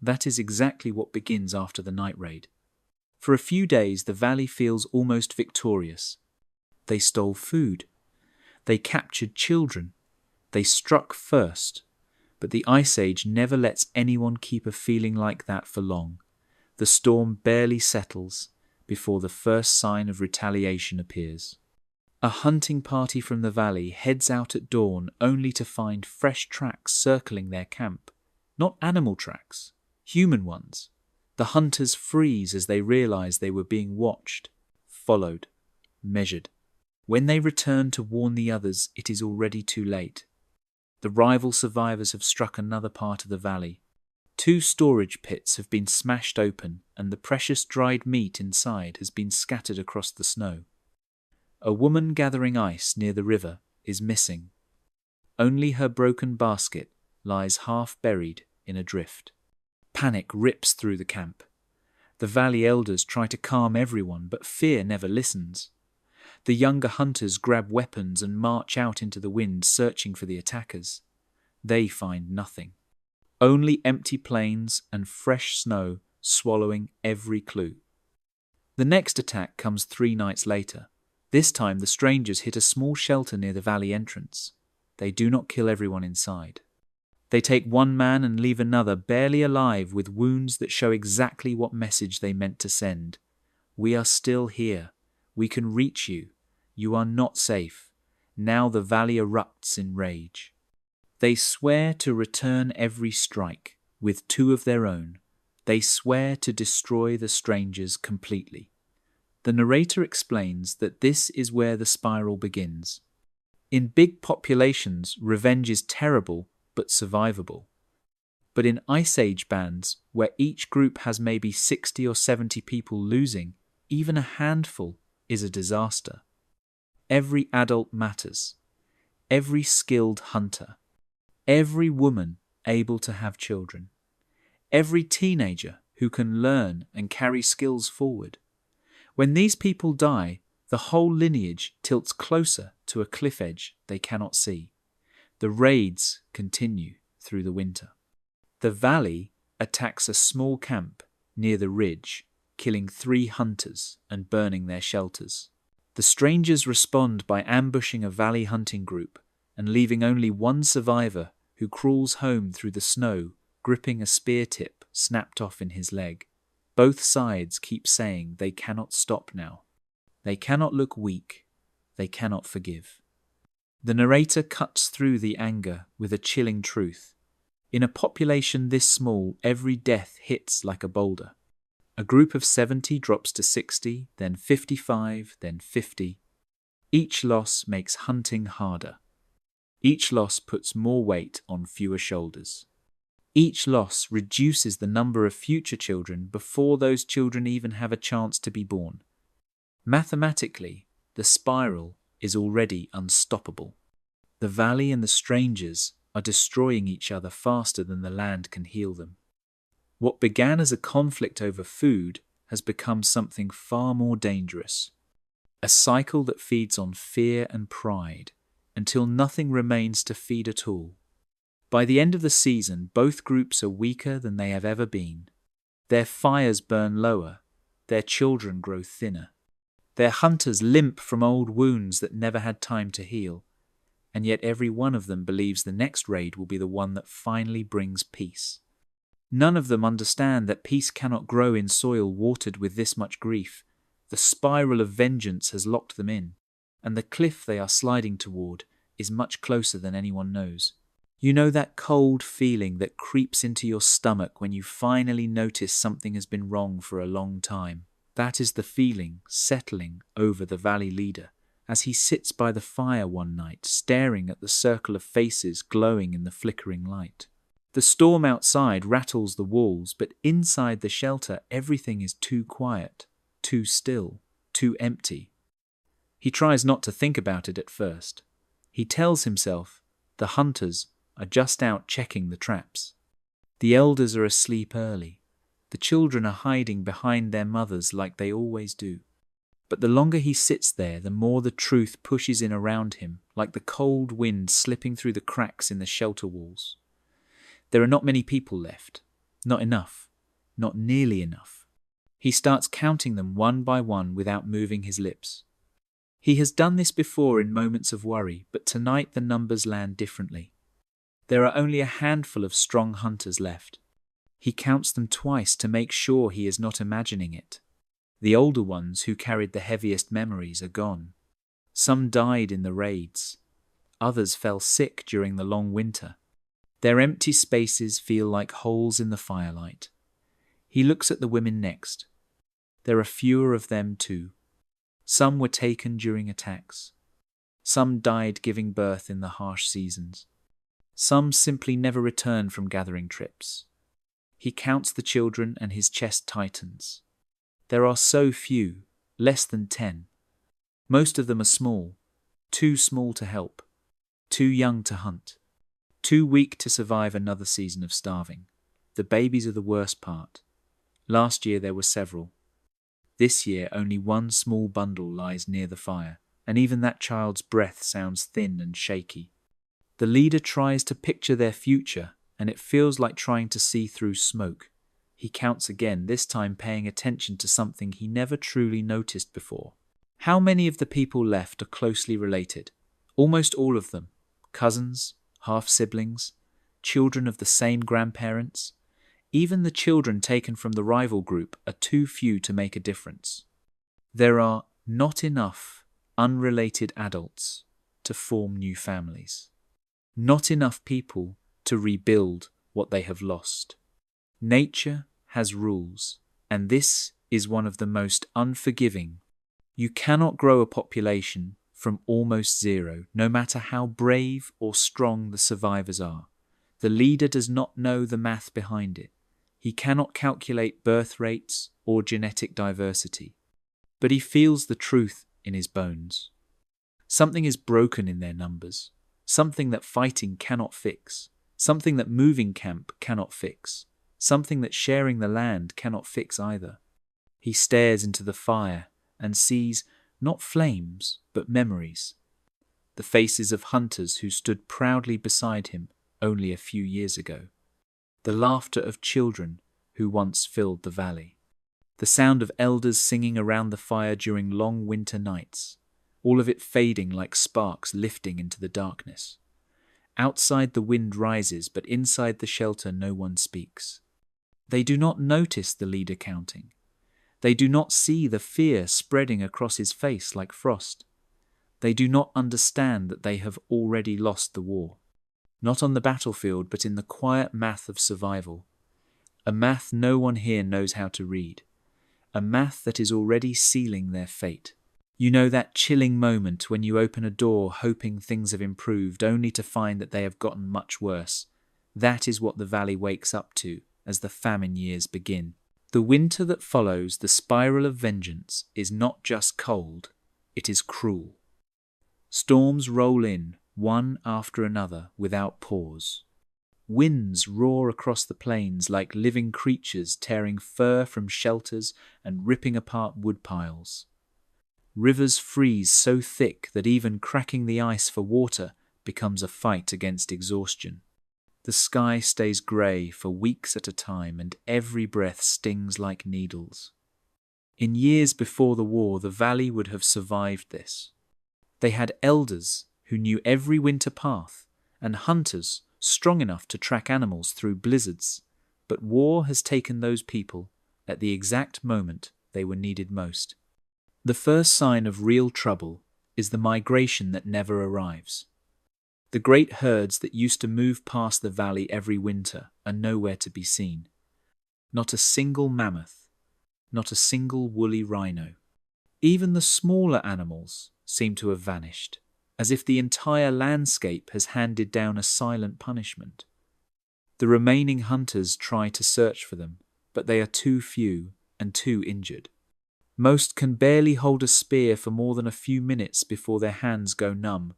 That is exactly what begins after the night raid. For a few days, the valley feels almost victorious. They stole food. They captured children. They struck first. But the Ice Age never lets anyone keep a feeling like that for long. The storm barely settles before the first sign of retaliation appears. A hunting party from the valley heads out at dawn only to find fresh tracks circling their camp. Not animal tracks, human ones. The hunters freeze as they realize they were being watched, followed, measured. When they return to warn the others, it is already too late. The rival survivors have struck another part of the valley. 2 storage pits have been smashed open and the precious dried meat inside has been scattered across the snow. A woman gathering ice near the river is missing. Only her broken basket lies half buried in a drift. Panic rips through the camp. The valley elders try to calm everyone, but fear never listens. The younger hunters grab weapons and march out into the wind searching for the attackers. They find nothing. Only empty plains and fresh snow swallowing every clue. The next attack comes 3 nights later. This time the strangers hit a small shelter near the valley entrance. They do not kill everyone inside. They take one man and leave another barely alive with wounds that show exactly what message they meant to send. We are still here. We can reach you. You are not safe. Now the valley erupts in rage. They swear to return every strike, with 2 of their own. They swear to destroy the strangers completely. The narrator explains that this is where the spiral begins. In big populations, revenge is terrible but survivable. But in Ice Age bands, where each group has maybe 60 or 70 people losing, even a handful is a disaster. Every adult matters. Every skilled hunter. Every woman able to have children. Every teenager who can learn and carry skills forward. When these people die, the whole lineage tilts closer to a cliff edge they cannot see. The raids continue through the winter. The valley attacks a small camp near the ridge, killing 3 hunters and burning their shelters. The strangers respond by ambushing a valley hunting group and leaving only one survivor who crawls home through the snow, gripping a spear tip snapped off in his leg. Both sides keep saying they cannot stop now. They cannot look weak. They cannot forgive. The narrator cuts through the anger with a chilling truth. In a population this small, every death hits like a boulder. A group of 70 drops to 60, then 55, then 50. Each loss makes hunting harder. Each loss puts more weight on fewer shoulders. Each loss reduces the number of future children before those children even have a chance to be born. Mathematically, the spiral is already unstoppable. The valley and the strangers are destroying each other faster than the land can heal them. What began as a conflict over food has become something far more dangerous. A cycle that feeds on fear and pride until nothing remains to feed at all. By the end of the season, both groups are weaker than they have ever been. Their fires burn lower, their children grow thinner. Their hunters limp from old wounds that never had time to heal, and yet every one of them believes the next raid will be the one that finally brings peace. None of them understand that peace cannot grow in soil watered with this much grief. The spiral of vengeance has locked them in, and the cliff they are sliding toward is much closer than anyone knows. You know that cold feeling that creeps into your stomach when you finally notice something has been wrong for a long time. That is the feeling settling over the valley leader as he sits by the fire one night, staring at the circle of faces glowing in the flickering light. The storm outside rattles the walls, but inside the shelter everything is too quiet, too still, too empty. He tries not to think about it at first. He tells himself the hunters are just out checking the traps. The elders are asleep early. The children are hiding behind their mothers like they always do. But the longer he sits there, the more the truth pushes in around him, like the cold wind slipping through the cracks in the shelter walls. There are not many people left. Not enough. Not nearly enough. He starts counting them one by one without moving his lips. He has done this before in moments of worry, but tonight the numbers land differently. There are only a handful of strong hunters left. He counts them twice to make sure he is not imagining it. The older ones who carried the heaviest memories are gone. Some died in the raids. Others fell sick during the long winter. Their empty spaces feel like holes in the firelight. He looks at the women next. There are fewer of them too. Some were taken during attacks. Some died giving birth in the harsh seasons. Some simply never returned from gathering trips. He counts the children and his chest tightens. There are so few, less than 10. Most of them are small, too small to help, too young to hunt, too weak to survive another season of starving. The babies are the worst part. Last year there were several. This year only one small bundle lies near the fire, and even that child's breath sounds thin and shaky. The leader tries to picture their future, and it feels like trying to see through smoke. He counts again, this time paying attention to something he never truly noticed before. How many of the people left are closely related? Almost all of them. Cousins, half-siblings. children of the same grandparents. Even the children taken from the rival group are too few to make a difference. There are not enough unrelated adults to form new families. Not enough people to rebuild what they have lost. Nature has rules, and this is one of the most unforgiving. You cannot grow a population from almost zero, no matter how brave or strong the survivors are. The leader does not know the math behind it. He cannot calculate birth rates or genetic diversity, but he feels the truth in his bones. Something is broken in their numbers, something that fighting cannot fix, something that moving camp cannot fix, something that sharing the land cannot fix either. He stares into the fire and sees not flames, but memories. The faces of hunters who stood proudly beside him only a few years ago. The laughter of children who once filled the valley. The sound of elders singing around the fire during long winter nights, all of it fading like sparks lifting into the darkness. Outside the wind rises, but inside the shelter no one speaks. They do not notice the leader counting. They do not see the fear spreading across his face like frost. They do not understand that they have already lost the war. Not on the battlefield, but in the quiet math of survival. A math no one here knows how to read. A math that is already sealing their fate. You know that chilling moment when you open a door hoping things have improved, only to find that they have gotten much worse. That is what the valley wakes up to as the famine years begin. The winter that follows the spiral of vengeance is not just cold, it is cruel. Storms roll in, one after another, without pause. Winds roar across the plains like living creatures tearing fur from shelters and ripping apart wood piles. Rivers freeze so thick that even cracking the ice for water becomes a fight against exhaustion. The sky stays grey for weeks at a time, and every breath stings like needles. In years before the war, the valley would have survived this. They had elders who knew every winter path, and hunters strong enough to track animals through blizzards, but war has taken those people at the exact moment they were needed most. The first sign of real trouble is the migration that never arrives. The great herds that used to move past the valley every winter are nowhere to be seen. Not a single mammoth, not a single woolly rhino. Even the smaller animals seem to have vanished, as if the entire landscape has handed down a silent punishment. The remaining hunters try to search for them, but they are too few and too injured. Most can barely hold a spear for more than a few minutes before their hands go numb.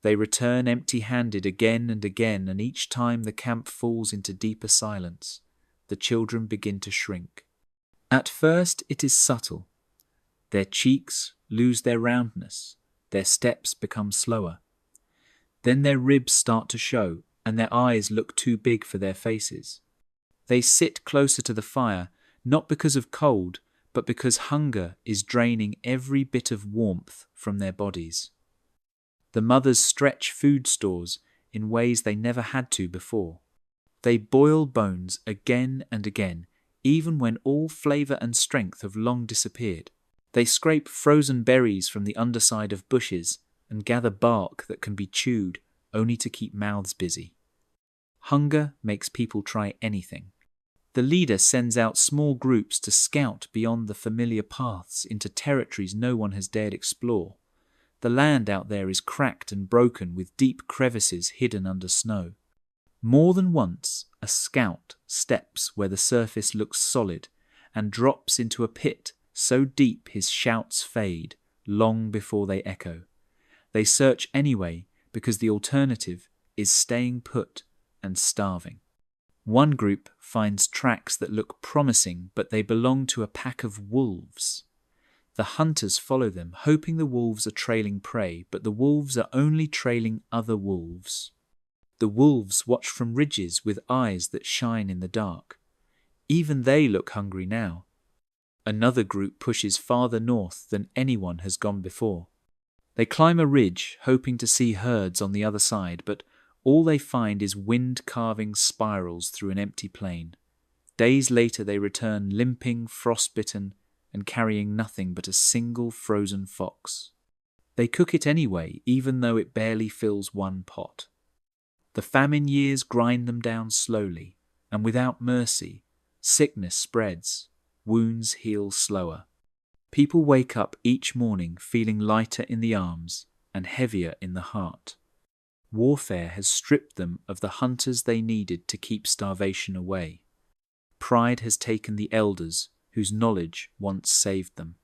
They return empty-handed again and again, and each time the camp falls into deeper silence, the children begin to shrink. At first it is subtle. Their cheeks lose their roundness, their steps become slower. Then their ribs start to show, and their eyes look too big for their faces. They sit closer to the fire, not because of cold, but because hunger is draining every bit of warmth from their bodies. The mothers stretch food stores in ways they never had to before. They boil bones again and again, even when all flavour and strength have long disappeared. They scrape frozen berries from the underside of bushes and gather bark that can be chewed only to keep mouths busy. Hunger makes people try anything. The leader sends out small groups to scout beyond the familiar paths into territories no one has dared explore. The land out there is cracked and broken with deep crevices hidden under snow. More than once, a scout steps where the surface looks solid and drops into a pit so deep his shouts fade long before they echo. They search anyway because the alternative is staying put and starving. One group finds tracks that look promising, but they belong to a pack of wolves. The hunters follow them, hoping the wolves are trailing prey, but the wolves are only trailing other wolves. The wolves watch from ridges with eyes that shine in the dark. Even they look hungry now. Another group pushes farther north than anyone has gone before. They climb a ridge, hoping to see herds on the other side, but All they find is wind carving spirals through an empty plain. Days later they return limping, frostbitten, and carrying nothing but a single frozen fox. They cook it anyway, even though it barely fills one pot. The famine years grind them down slowly, and without mercy, sickness spreads, wounds heal slower. People wake up each morning feeling lighter in the arms and heavier in the heart. Warfare has stripped them of the hunters they needed to keep starvation away. Pride has taken the elders whose knowledge once saved them.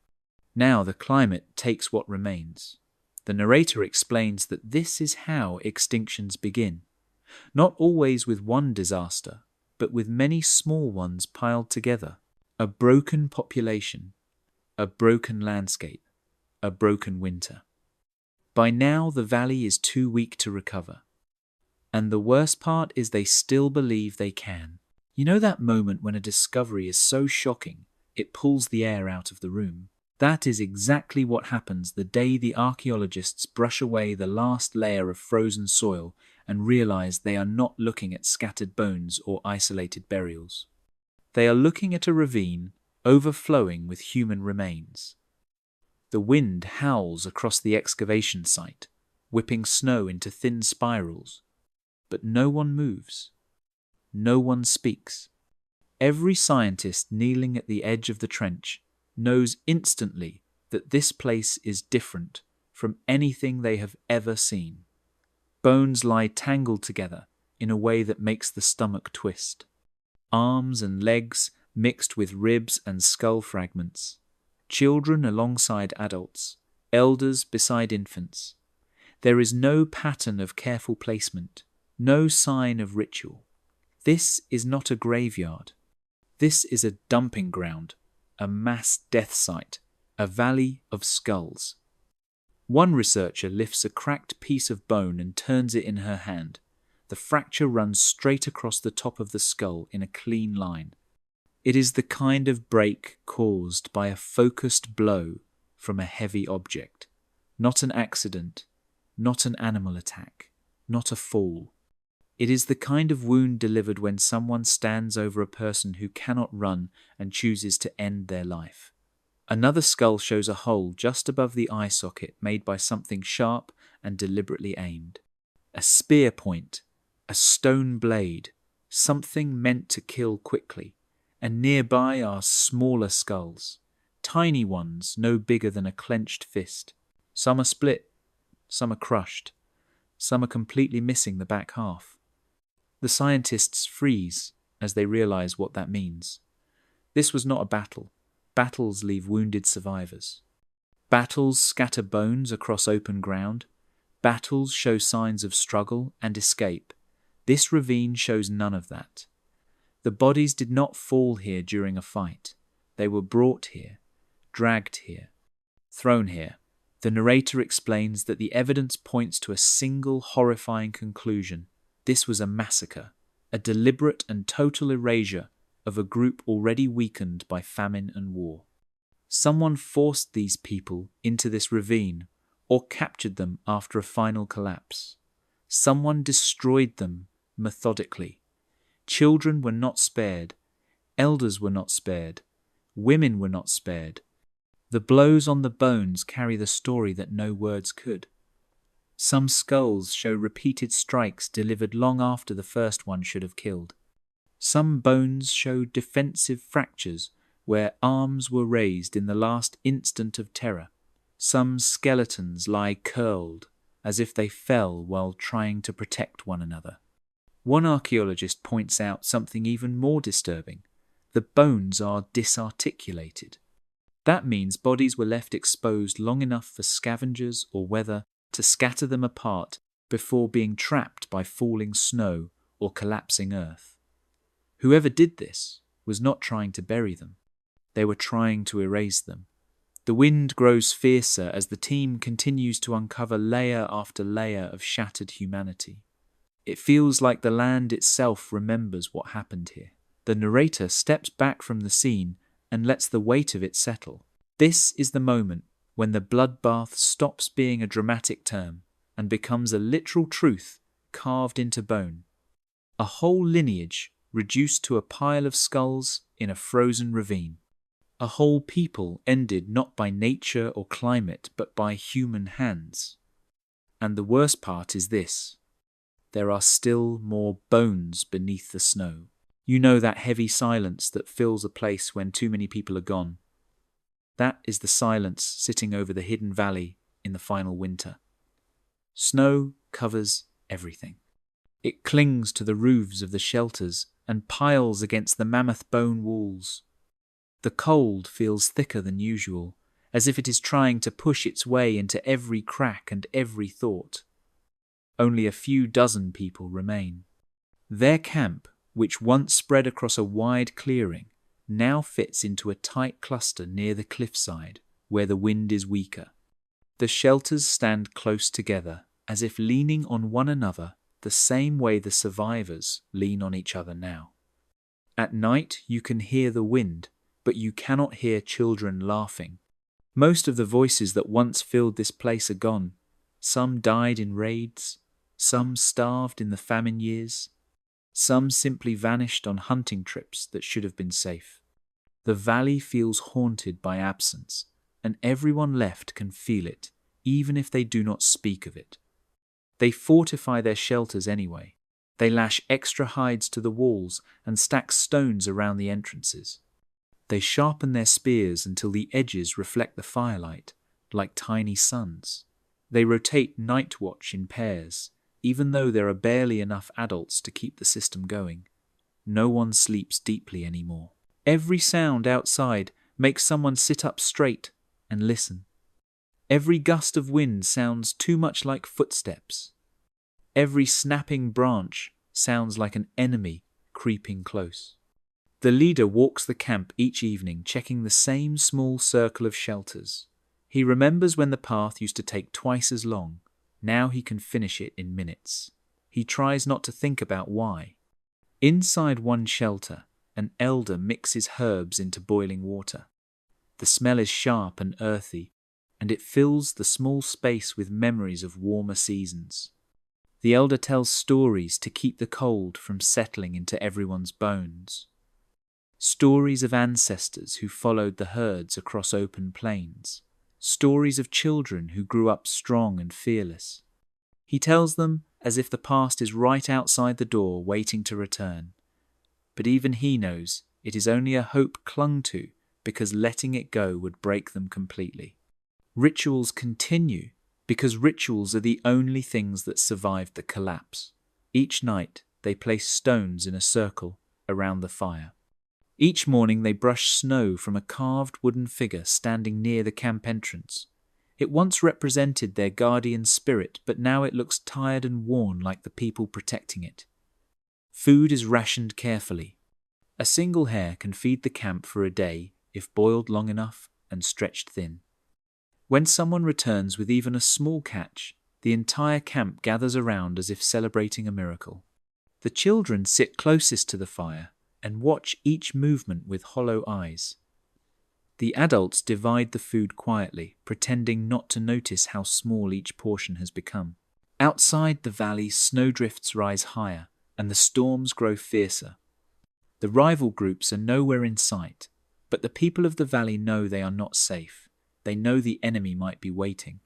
Now the climate takes what remains. The narrator explains that this is how extinctions begin, not always with one disaster, but with many small ones piled together. A broken population, a broken landscape, a broken winter. By now the valley is too weak to recover. And the worst part is they still believe they can. You know that moment when a discovery is so shocking, it pulls the air out of the room? That is exactly what happens the day the archaeologists brush away the last layer of frozen soil and realize they are not looking at scattered bones or isolated burials. They are looking at a ravine overflowing with human remains. The wind howls across the excavation site, whipping snow into thin spirals. But no one moves. No one speaks. Every scientist kneeling at the edge of the trench knows instantly that this place is different from anything they have ever seen. Bones lie tangled together in a way that makes the stomach twist. Arms and legs mixed with ribs and skull fragments. Children alongside adults, elders beside infants. There is no pattern of careful placement, no sign of ritual. This is not a graveyard. This is a dumping ground, a mass death site, a valley of skulls. One researcher lifts a cracked piece of bone and turns it in her hand. The fracture runs straight across the top of the skull in a clean line. It is the kind of break caused by a focused blow from a heavy object. Not an accident, not an animal attack, not a fall. It is the kind of wound delivered when someone stands over a person who cannot run and chooses to end their life. Another skull shows a hole just above the eye socket made by something sharp and deliberately aimed. A spear point, a stone blade, something meant to kill quickly. And nearby are smaller skulls, tiny ones no bigger than a clenched fist. Some are split, some are crushed, some are completely missing the back half. The scientists freeze as they realize what that means. This was not a battle. Battles leave wounded survivors. Battles scatter bones across open ground. Battles show signs of struggle and escape. This ravine shows none of that. The bodies did not fall here during a fight. They were brought here, dragged here, thrown here. The narrator explains that the evidence points to a single horrifying conclusion. This was a massacre, a deliberate and total erasure of a group already weakened by famine and war. Someone forced these people into this ravine or captured them after a final collapse. Someone destroyed them methodically. Children were not spared, elders were not spared, women were not spared. The blows on the bones carry the story that no words could. Some skulls show repeated strikes delivered long after the first one should have killed. Some bones show defensive fractures where arms were raised in the last instant of terror. Some skeletons lie curled as if they fell while trying to protect one another. One archaeologist points out something even more disturbing. The bones are disarticulated. That means bodies were left exposed long enough for scavengers or weather to scatter them apart before being trapped by falling snow or collapsing earth. Whoever did this was not trying to bury them. They were trying to erase them. The wind grows fiercer as the team continues to uncover layer after layer of shattered humanity. It feels like the land itself remembers what happened here. The narrator steps back from the scene and lets the weight of it settle. This is the moment when the bloodbath stops being a dramatic term and becomes a literal truth carved into bone. A whole lineage reduced to a pile of skulls in a frozen ravine. A whole people ended not by nature or climate, but by human hands. And the worst part is this: there are still more bones beneath the snow. You know that heavy silence that fills a place when too many people are gone. That is the silence sitting over the hidden valley in the final winter. Snow covers everything. It clings to the roofs of the shelters and piles against the mammoth bone walls. The cold feels thicker than usual, as if it is trying to push its way into every crack and every thought. Only a few dozen people remain. Their camp, which once spread across a wide clearing, now fits into a tight cluster near the cliffside, where the wind is weaker. The shelters stand close together, as if leaning on one another the same way the survivors lean on each other now. At night you can hear the wind, but you cannot hear children laughing. Most of the voices that once filled this place are gone. Some died in raids, some starved in the famine years, some simply vanished on hunting trips that should have been safe. The valley feels haunted by absence, and everyone left can feel it, even if they do not speak of it. They fortify their shelters anyway. They lash extra hides to the walls and stack stones around the entrances. They sharpen their spears until the edges reflect the firelight, like tiny suns. They rotate night watch in pairs, even though there are barely enough adults to keep the system going. No one sleeps deeply anymore. Every sound outside makes someone sit up straight and listen. Every gust of wind sounds too much like footsteps. Every snapping branch sounds like an enemy creeping close. The leader walks the camp each evening, checking the same small circle of shelters. He remembers when the path used to take twice as long. Now he can finish it in minutes. He tries not to think about why. Inside one shelter, an elder mixes herbs into boiling water. The smell is sharp and earthy, and it fills the small space with memories of warmer seasons. The elder tells stories to keep the cold from settling into everyone's bones. Stories of ancestors who followed the herds across open plains. Stories of children who grew up strong and fearless. He tells them as if the past is right outside the door waiting to return. But even he knows it is only a hope clung to because letting it go would break them completely. Rituals continue because rituals are the only things that survived the collapse. Each night they place stones in a circle around the fire. Each morning they brush snow from a carved wooden figure standing near the camp entrance. It once represented their guardian spirit, but now it looks tired and worn like the people protecting it. Food is rationed carefully. A single hare can feed the camp for a day if boiled long enough and stretched thin. When someone returns with even a small catch, the entire camp gathers around as if celebrating a miracle. The children sit closest to the fire and watch each movement with hollow eyes. The adults divide the food quietly, pretending not to notice how small each portion has become. Outside the valley, snowdrifts rise higher, and the storms grow fiercer. The rival groups are nowhere in sight, but the people of the valley know they are not safe. They know the enemy might be waiting.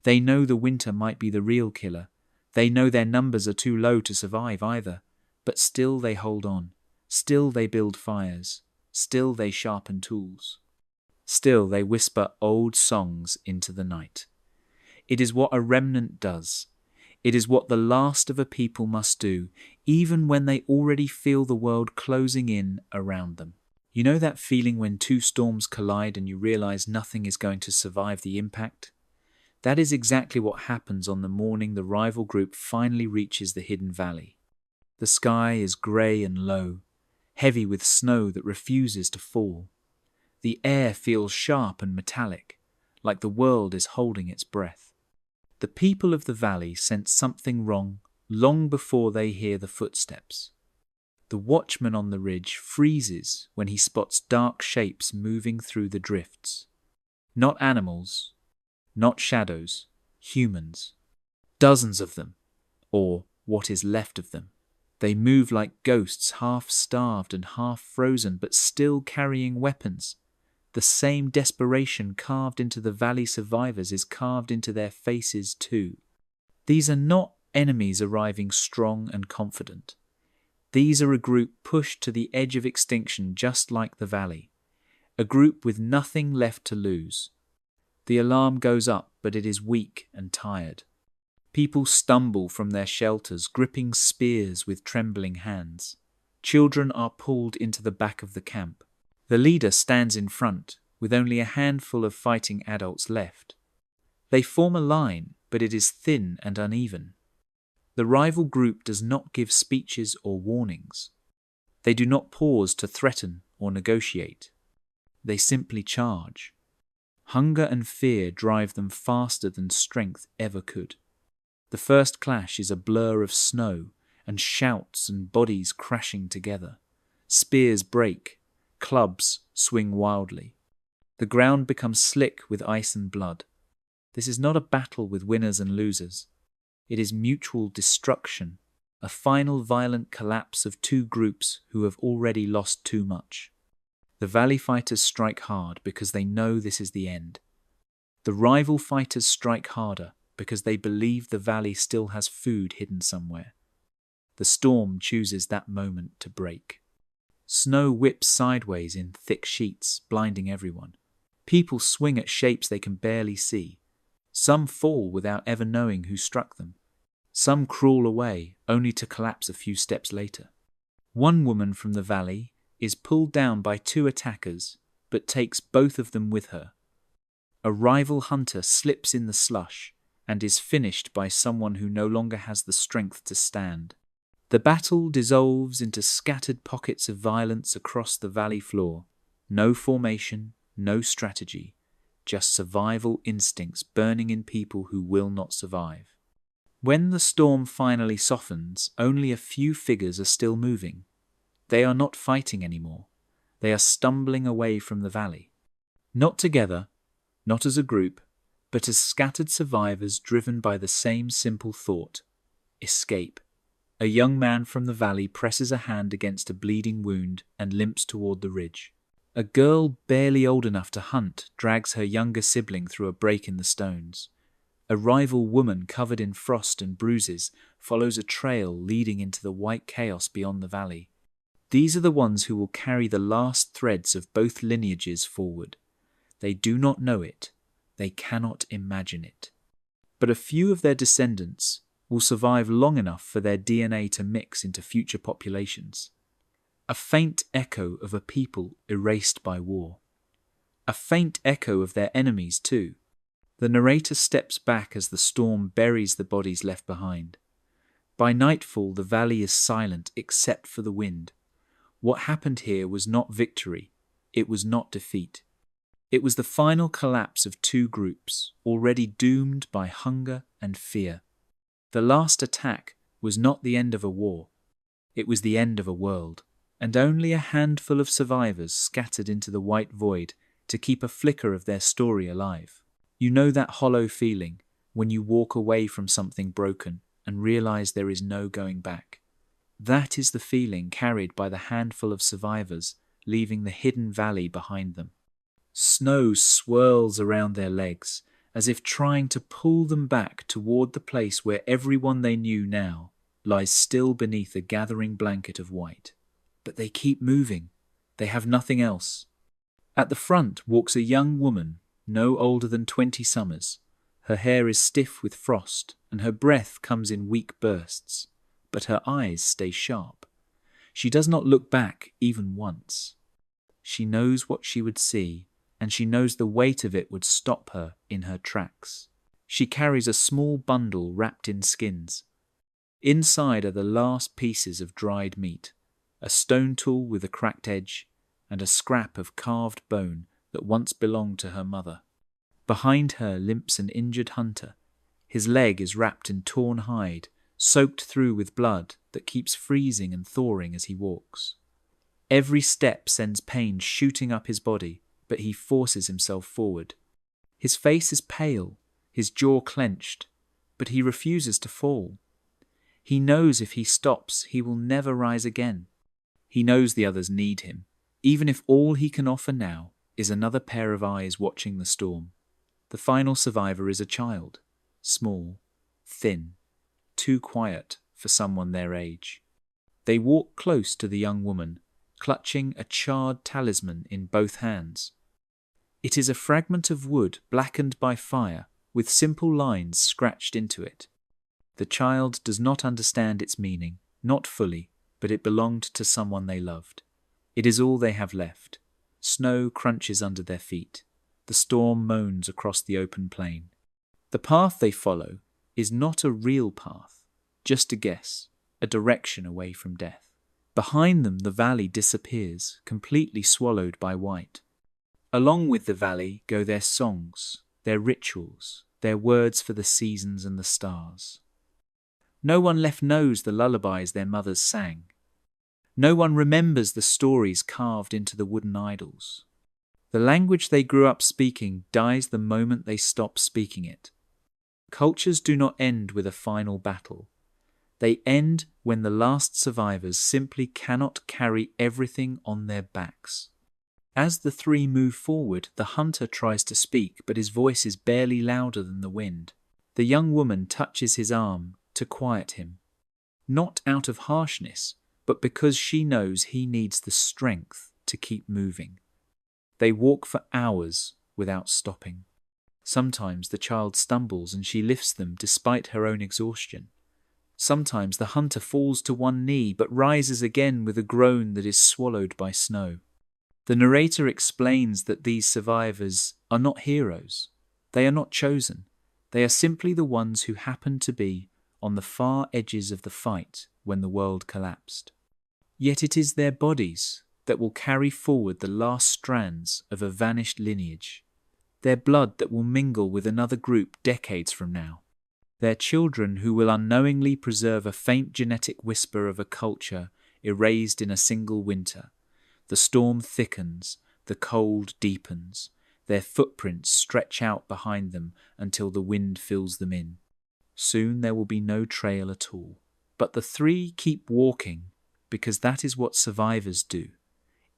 They know the winter might be the real killer. They know their numbers are too low to survive either, but still they hold on. Still they build fires. Still they sharpen tools. Still they whisper old songs into the night. It is what a remnant does. It is what the last of a people must do, even when they already feel the world closing in around them. You know that feeling when two storms collide and you realize nothing is going to survive the impact? That is exactly what happens on the morning the rival group finally reaches the hidden valley. The sky is grey and low, heavy with snow that refuses to fall. The air feels sharp and metallic, like the world is holding its breath. The people of the valley sense something wrong long before they hear the footsteps. The watchman on the ridge freezes when he spots dark shapes moving through the drifts. Not animals, not shadows, humans. Dozens of them, or what is left of them. They move like ghosts, half starved and half frozen, but still carrying weapons. The same desperation carved into the valley survivors is carved into their faces too. These are not enemies arriving strong and confident. These are a group pushed to the edge of extinction just like the valley. A group with nothing left to lose. The alarm goes up, but it is weak and tired. People stumble from their shelters, gripping spears with trembling hands. Children are pulled into the back of the camp. The leader stands in front, with only a handful of fighting adults left. They form a line, but it is thin and uneven. The rival group does not give speeches or warnings. They do not pause to threaten or negotiate. They simply charge. Hunger and fear drive them faster than strength ever could. The first clash is a blur of snow and shouts and bodies crashing together. Spears break, clubs swing wildly. The ground becomes slick with ice and blood. This is not a battle with winners and losers. It is mutual destruction, a final violent collapse of two groups who have already lost too much. The valley fighters strike hard because they know this is the end. The rival fighters strike harder because they believe the valley still has food hidden somewhere. The storm chooses that moment to break. Snow whips sideways in thick sheets, blinding everyone. People swing at shapes they can barely see. Some fall without ever knowing who struck them. Some crawl away, only to collapse a few steps later. One woman from the valley is pulled down by two attackers, but takes both of them with her. A rival hunter slips in the slush and is finished by someone who no longer has the strength to stand. The battle dissolves into scattered pockets of violence across the valley floor. No formation, no strategy, just survival instincts burning in people who will not survive. When the storm finally softens, only a few figures are still moving. They are not fighting anymore. They are stumbling away from the valley. Not together, not as a group, but as scattered survivors driven by the same simple thought: escape. A young man from the valley presses a hand against a bleeding wound and limps toward the ridge. A girl barely old enough to hunt drags her younger sibling through a break in the stones. A rival woman covered in frost and bruises follows a trail leading into the white chaos beyond the valley. These are the ones who will carry the last threads of both lineages forward. They do not know it. They cannot imagine it. But a few of their descendants will survive long enough for their DNA to mix into future populations. A faint echo of a people erased by war. A faint echo of their enemies too. The narrator steps back as the storm buries the bodies left behind. By nightfall, the valley is silent except for the wind. What happened here was not victory. It was not defeat. It was the final collapse of two groups, already doomed by hunger and fear. The last attack was not the end of a war. It was the end of a world, and only a handful of survivors scattered into the white void to keep a flicker of their story alive. You know that hollow feeling when you walk away from something broken and realize there is no going back. That is the feeling carried by the handful of survivors leaving the hidden valley behind them. Snow swirls around their legs, as if trying to pull them back toward the place where everyone they knew now lies still beneath a gathering blanket of white. But they keep moving. They have nothing else. At the front walks a young woman, no older than 20 summers. Her hair is stiff with frost, and her breath comes in weak bursts, but her eyes stay sharp. She does not look back even once. She knows what she would see, and she knows the weight of it would stop her in her tracks. She carries a small bundle wrapped in skins. Inside are the last pieces of dried meat, a stone tool with a cracked edge, and a scrap of carved bone that once belonged to her mother. Behind her limps an injured hunter. His leg is wrapped in torn hide, soaked through with blood that keeps freezing and thawing as he walks. Every step sends pain shooting up his body, but he forces himself forward. His face is pale, his jaw clenched, but he refuses to fall. He knows if he stops, he will never rise again. He knows the others need him, even if all he can offer now is another pair of eyes watching the storm. The final survivor is a child, small, thin, too quiet for someone their age. They walk close to the young woman, clutching a charred talisman in both hands. It is a fragment of wood blackened by fire, with simple lines scratched into it. The child does not understand its meaning, not fully, but it belonged to someone they loved. It is all they have left. Snow crunches under their feet. The storm moans across the open plain. The path they follow is not a real path, just a guess, a direction away from death. Behind them the valley disappears, completely swallowed by white. Along with the valley go their songs, their rituals, their words for the seasons and the stars. No one left knows the lullabies their mothers sang. No one remembers the stories carved into the wooden idols. The language they grew up speaking dies the moment they stop speaking it. Cultures do not end with a final battle. They end when the last survivors simply cannot carry everything on their backs. As the three move forward, the hunter tries to speak, but his voice is barely louder than the wind. The young woman touches his arm to quiet him, not out of harshness, but because she knows he needs the strength to keep moving. They walk for hours without stopping. Sometimes the child stumbles and she lifts them despite her own exhaustion. Sometimes the hunter falls to one knee but rises again with a groan that is swallowed by snow. The narrator explains that these survivors are not heroes. They are not chosen. They are simply the ones who happened to be on the far edges of the fight when the world collapsed. Yet it is their bodies that will carry forward the last strands of a vanished lineage, their blood that will mingle with another group decades from now, their children who will unknowingly preserve a faint genetic whisper of a culture erased in a single winter. The storm thickens, the cold deepens, their footprints stretch out behind them until the wind fills them in. Soon there will be no trail at all. But the three keep walking because that is what survivors do,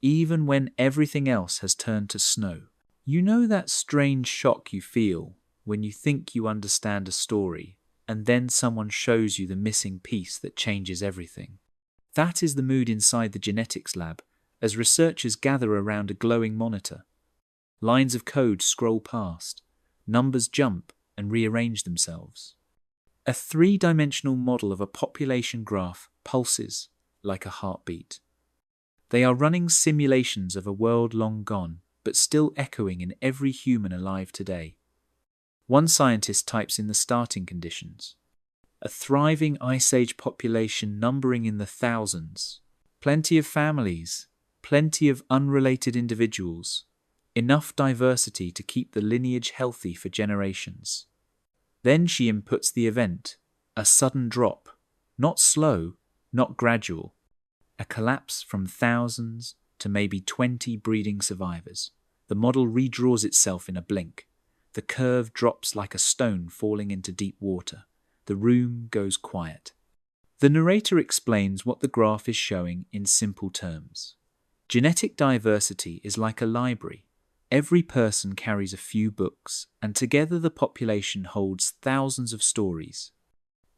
even when everything else has turned to snow. You know that strange shock you feel when you think you understand a story and then someone shows you the missing piece that changes everything. That is the mood inside the genetics lab as researchers gather around a glowing monitor. Lines of code scroll past, numbers jump and rearrange themselves. A three-dimensional model of a population graph pulses like a heartbeat. They are running simulations of a world long gone, but still echoing in every human alive today. One scientist types in the starting conditions. A thriving Ice Age population numbering in the thousands. Plenty of families, plenty of unrelated individuals. Enough diversity to keep the lineage healthy for generations. Then she inputs the event, a sudden drop, not slow, not gradual, a collapse from thousands to maybe 20 breeding survivors. The model redraws itself in a blink. The curve drops like a stone falling into deep water. The room goes quiet. The narrator explains what the graph is showing in simple terms. Genetic diversity is like a library. Every person carries a few books, and together the population holds thousands of stories.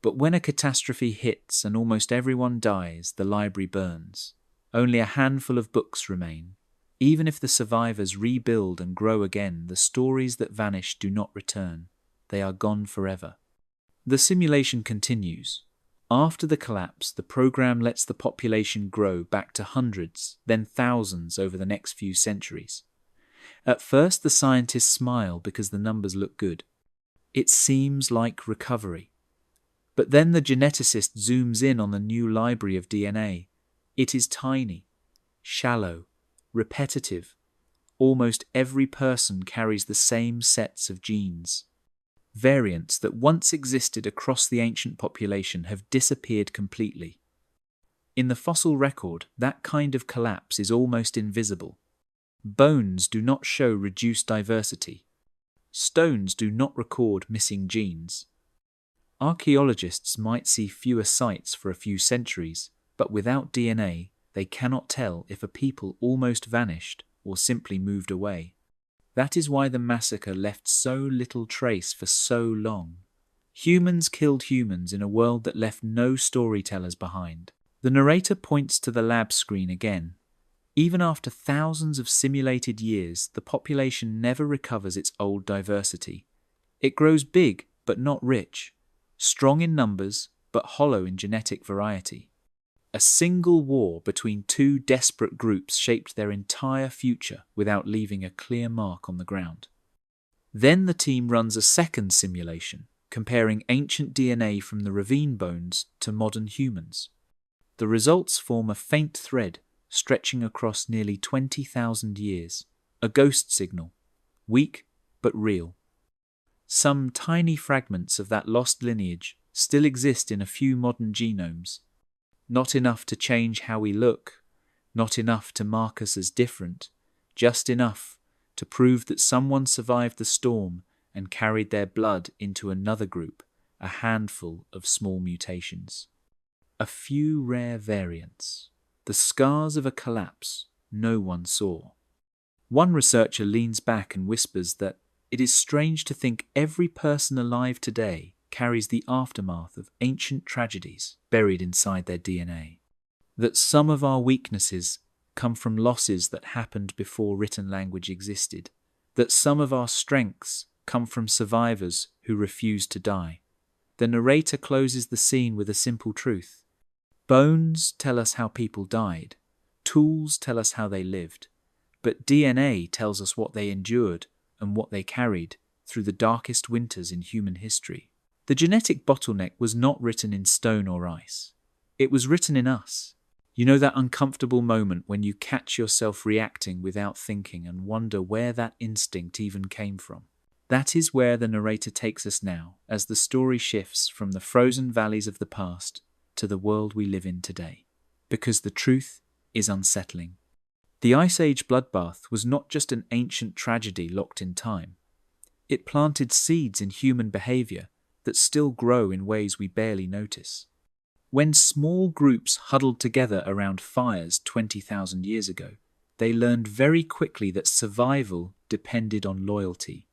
But when a catastrophe hits and almost everyone dies, the library burns. Only a handful of books remain. Even if the survivors rebuild and grow again, the stories that vanish do not return. They are gone forever. The simulation continues. After the collapse, the program lets the population grow back to hundreds, then thousands over the next few centuries. At first, the scientists smile because the numbers look good. It seems like recovery. But then the geneticist zooms in on the new library of DNA. It is tiny, shallow, repetitive. Almost every person carries the same sets of genes. Variants that once existed across the ancient population have disappeared completely. In the fossil record, that kind of collapse is almost invisible. Bones do not show reduced diversity. Stones do not record missing genes. Archaeologists might see fewer sites for a few centuries, but without DNA, they cannot tell if a people almost vanished or simply moved away. That is why the massacre left so little trace for so long. Humans killed humans in a world that left no storytellers behind. The narrator points to the lab screen again. Even after thousands of simulated years, the population never recovers its old diversity. It grows big, but not rich, strong in numbers, but hollow in genetic variety. A single war between two desperate groups shaped their entire future without leaving a clear mark on the ground. Then the team runs a second simulation, comparing ancient DNA from the ravine bones to modern humans. The results form a faint thread stretching across nearly 20,000 years, a ghost signal, weak but real. Some tiny fragments of that lost lineage still exist in a few modern genomes. Not enough to change how we look, not enough to mark us as different, just enough to prove that someone survived the storm and carried their blood into another group, a handful of small mutations. A few rare variants, the scars of a collapse no one saw. One researcher leans back and whispers that it is strange to think every person alive today carries the aftermath of ancient tragedies buried inside their DNA. That some of our weaknesses come from losses that happened before written language existed. That some of our strengths come from survivors who refused to die. The narrator closes the scene with a simple truth. Bones tell us how people died. Tools tell us how they lived. But DNA tells us what they endured and what they carried through the darkest winters in human history. The genetic bottleneck was not written in stone or ice. It was written in us. You know that uncomfortable moment when you catch yourself reacting without thinking and wonder where that instinct even came from? That is where the narrator takes us now, as the story shifts from the frozen valleys of the past to the world we live in today. Because the truth is unsettling. The Ice Age bloodbath was not just an ancient tragedy locked in time. It planted seeds in human behavior that still grow in ways we barely notice. When small groups huddled together around fires 20,000 years ago, they learned very quickly that survival depended on loyalty.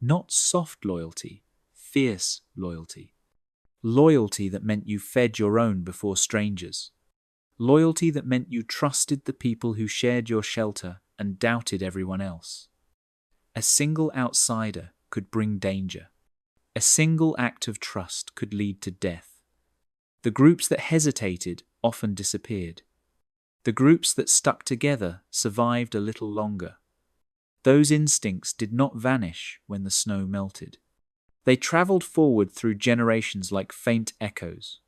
Not soft loyalty, fierce loyalty. Loyalty that meant you fed your own before strangers. Loyalty that meant you trusted the people who shared your shelter and doubted everyone else. A single outsider could bring danger. A single act of trust could lead to death. The groups that hesitated often disappeared. The groups that stuck together survived a little longer. Those instincts did not vanish when the snow melted. They traveled forward through generations like faint echoes.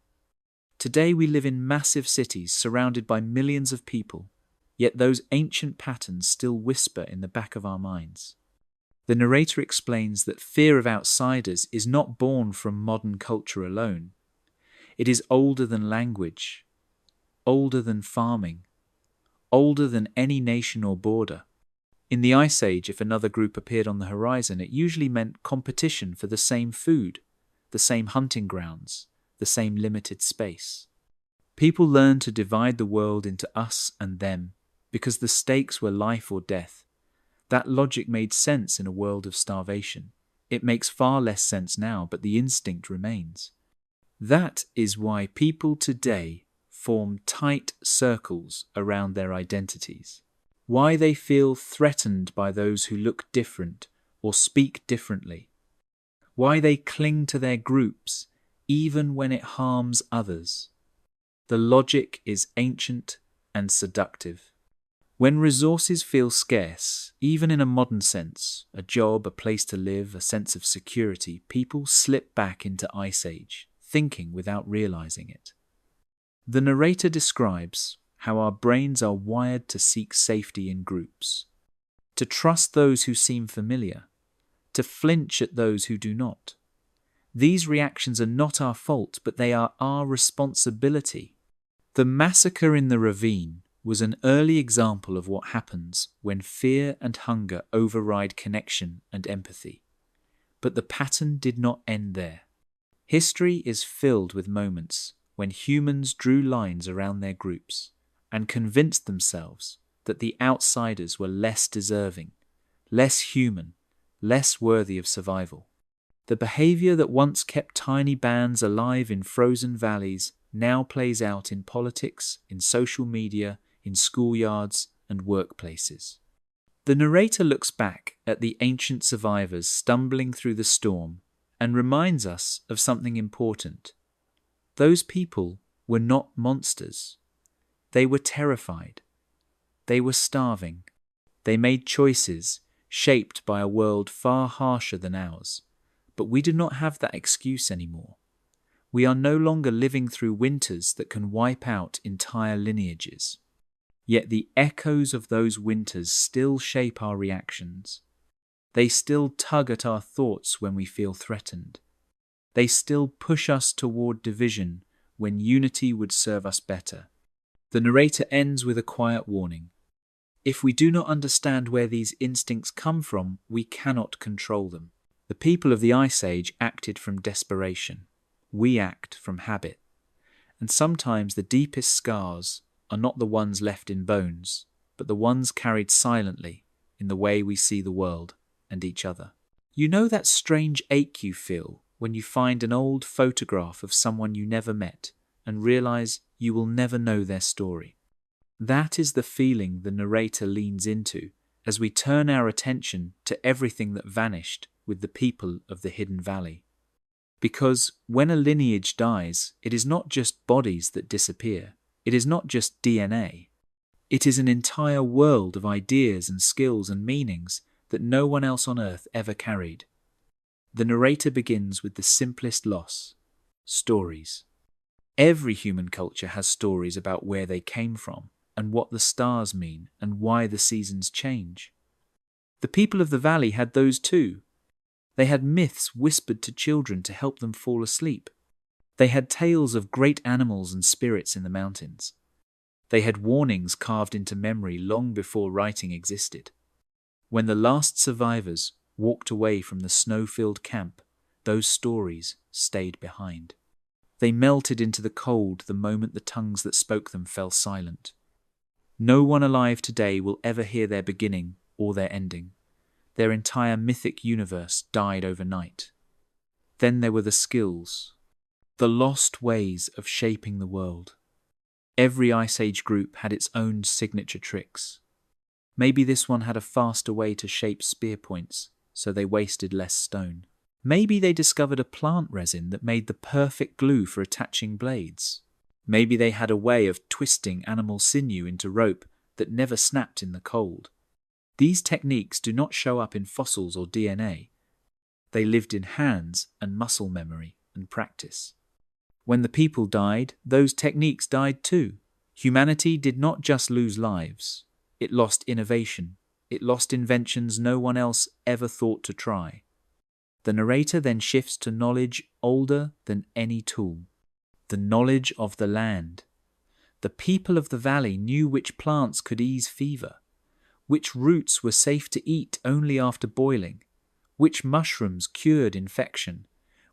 Today we live in massive cities surrounded by millions of people, yet those ancient patterns still whisper in the back of our minds. The narrator explains that fear of outsiders is not born from modern culture alone. It is older than language, older than farming, older than any nation or border. In the Ice Age, if another group appeared on the horizon, it usually meant competition for the same food, the same hunting grounds, the same limited space. People learned to divide the world into us and them because the stakes were life or death. That logic made sense in a world of starvation. It makes far less sense now, but the instinct remains. That is why people today form tight circles around their identities. Why they feel threatened by those who look different or speak differently. Why they cling to their groups even when it harms others. The logic is ancient and seductive. When resources feel scarce, even in a modern sense, a job, a place to live, a sense of security, people slip back into Ice Age, thinking without realizing it. The narrator describes how our brains are wired to seek safety in groups, to trust those who seem familiar, to flinch at those who do not. These reactions are not our fault, but they are our responsibility. The massacre in the ravine was an early example of what happens when fear and hunger override connection and empathy. But the pattern did not end there. History is filled with moments when humans drew lines around their groups and convinced themselves that the outsiders were less deserving, less human, less worthy of survival. The behavior that once kept tiny bands alive in frozen valleys now plays out in politics, in social media, in schoolyards and workplaces. The narrator looks back at the ancient survivors stumbling through the storm and reminds us of something important. Those people were not monsters. They were terrified. They were starving. They made choices shaped by a world far harsher than ours. But we do not have that excuse anymore. We are no longer living through winters that can wipe out entire lineages. Yet the echoes of those winters still shape our reactions. They still tug at our thoughts when we feel threatened. They still push us toward division when unity would serve us better. The narrator ends with a quiet warning. If we do not understand where these instincts come from, we cannot control them. The people of the Ice Age acted from desperation. We act from habit. And sometimes the deepest scars are not the ones left in bones, but the ones carried silently in the way we see the world and each other. You know that strange ache you feel when you find an old photograph of someone you never met and realize you will never know their story. That is the feeling the narrator leans into as we turn our attention to everything that vanished with the people of the Hidden Valley. Because when a lineage dies, it is not just bodies that disappear. It is not just DNA. It is an entire world of ideas and skills and meanings that no one else on Earth ever carried. The narrator begins with the simplest loss: stories. Every human culture has stories about where they came from and what the stars mean and why the seasons change. The people of the valley had those too. They had myths whispered to children to help them fall asleep. They had tales of great animals and spirits in the mountains. They had warnings carved into memory long before writing existed. When the last survivors walked away from the snow-filled camp, those stories stayed behind. They melted into the cold the moment the tongues that spoke them fell silent. No one alive today will ever hear their beginning or their ending. Their entire mythic universe died overnight. Then there were the skills, the lost ways of shaping the world. Every Ice Age group had its own signature tricks. Maybe this one had a faster way to shape spear points, so they wasted less stone. Maybe they discovered a plant resin that made the perfect glue for attaching blades. Maybe they had a way of twisting animal sinew into rope that never snapped in the cold. These techniques do not show up in fossils or DNA. They lived in hands and muscle memory and practice. When the people died, those techniques died too. Humanity did not just lose lives. It lost innovation. It lost inventions no one else ever thought to try. The narrator then shifts to knowledge older than any tool. The knowledge of the land. The people of the valley knew which plants could ease fever, which roots were safe to eat only after boiling, which mushrooms cured infection,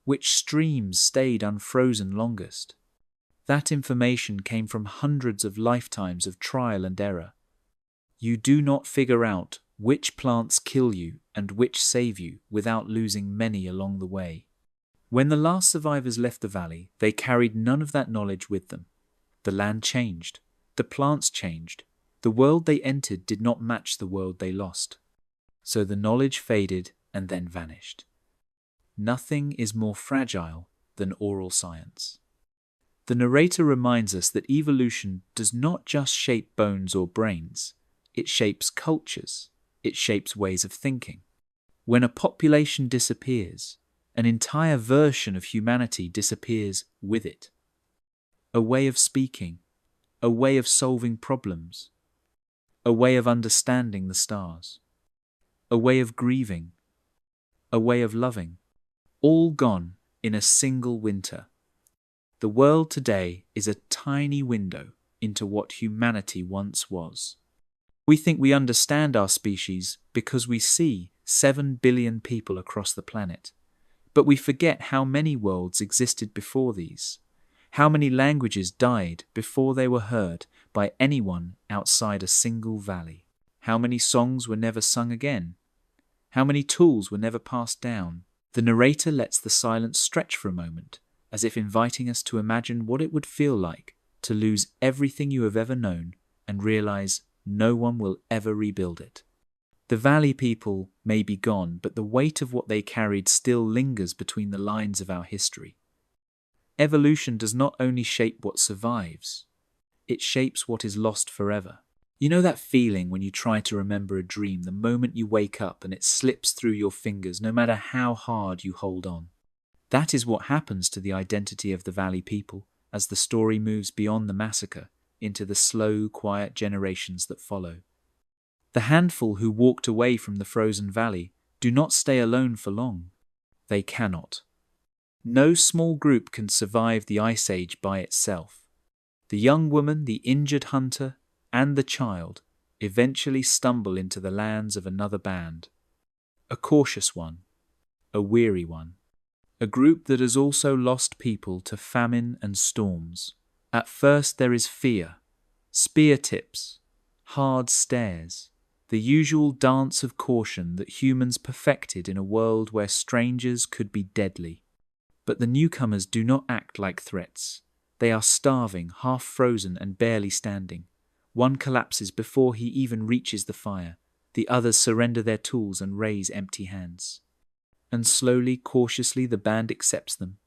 which streams stayed unfrozen longest. That information came from hundreds of lifetimes of trial and error. You do not figure out which plants kill you and which save you without losing many along the way. When the last survivors left the valley, they carried none of that knowledge with them. The land changed. The plants changed. The world they entered did not match the world they lost. So the knowledge faded and then vanished. Nothing is more fragile than oral science. The narrator reminds us that evolution does not just shape bones or brains. It shapes cultures. It shapes ways of thinking. When a population disappears, an entire version of humanity disappears with it. A way of speaking, a way of solving problems, a way of understanding the stars, a way of grieving, a way of loving, all gone in a single winter. The world today is a tiny window into what humanity once was. We think we understand our species because we see 7 billion people across the planet. But we forget how many worlds existed before these, how many languages died before they were heard by anyone outside a single valley, how many songs were never sung again, how many tools were never passed down. The narrator lets the silence stretch for a moment, as if inviting us to imagine what it would feel like to lose everything you have ever known and realize no one will ever rebuild it. The valley people may be gone, but the weight of what they carried still lingers between the lines of our history. Evolution does not only shape what survives, it shapes what is lost forever. You know that feeling when you try to remember a dream, the moment you wake up and it slips through your fingers no matter how hard you hold on? That is what happens to the identity of the valley people as the story moves beyond the massacre into the slow, quiet generations that follow. The handful who walked away from the frozen valley do not stay alone for long. They cannot. No small group can survive the Ice Age by itself. The young woman, the injured hunter, and the child eventually stumble into the lands of another band. A cautious one, a weary one. A group that has also lost people to famine and storms. At first there is fear, spear tips, hard stares, the usual dance of caution that humans perfected in a world where strangers could be deadly. But the newcomers do not act like threats. They are starving, half frozen and barely standing. One collapses before he even reaches the fire. The others surrender their tools and raise empty hands. And slowly, cautiously, the band accepts them.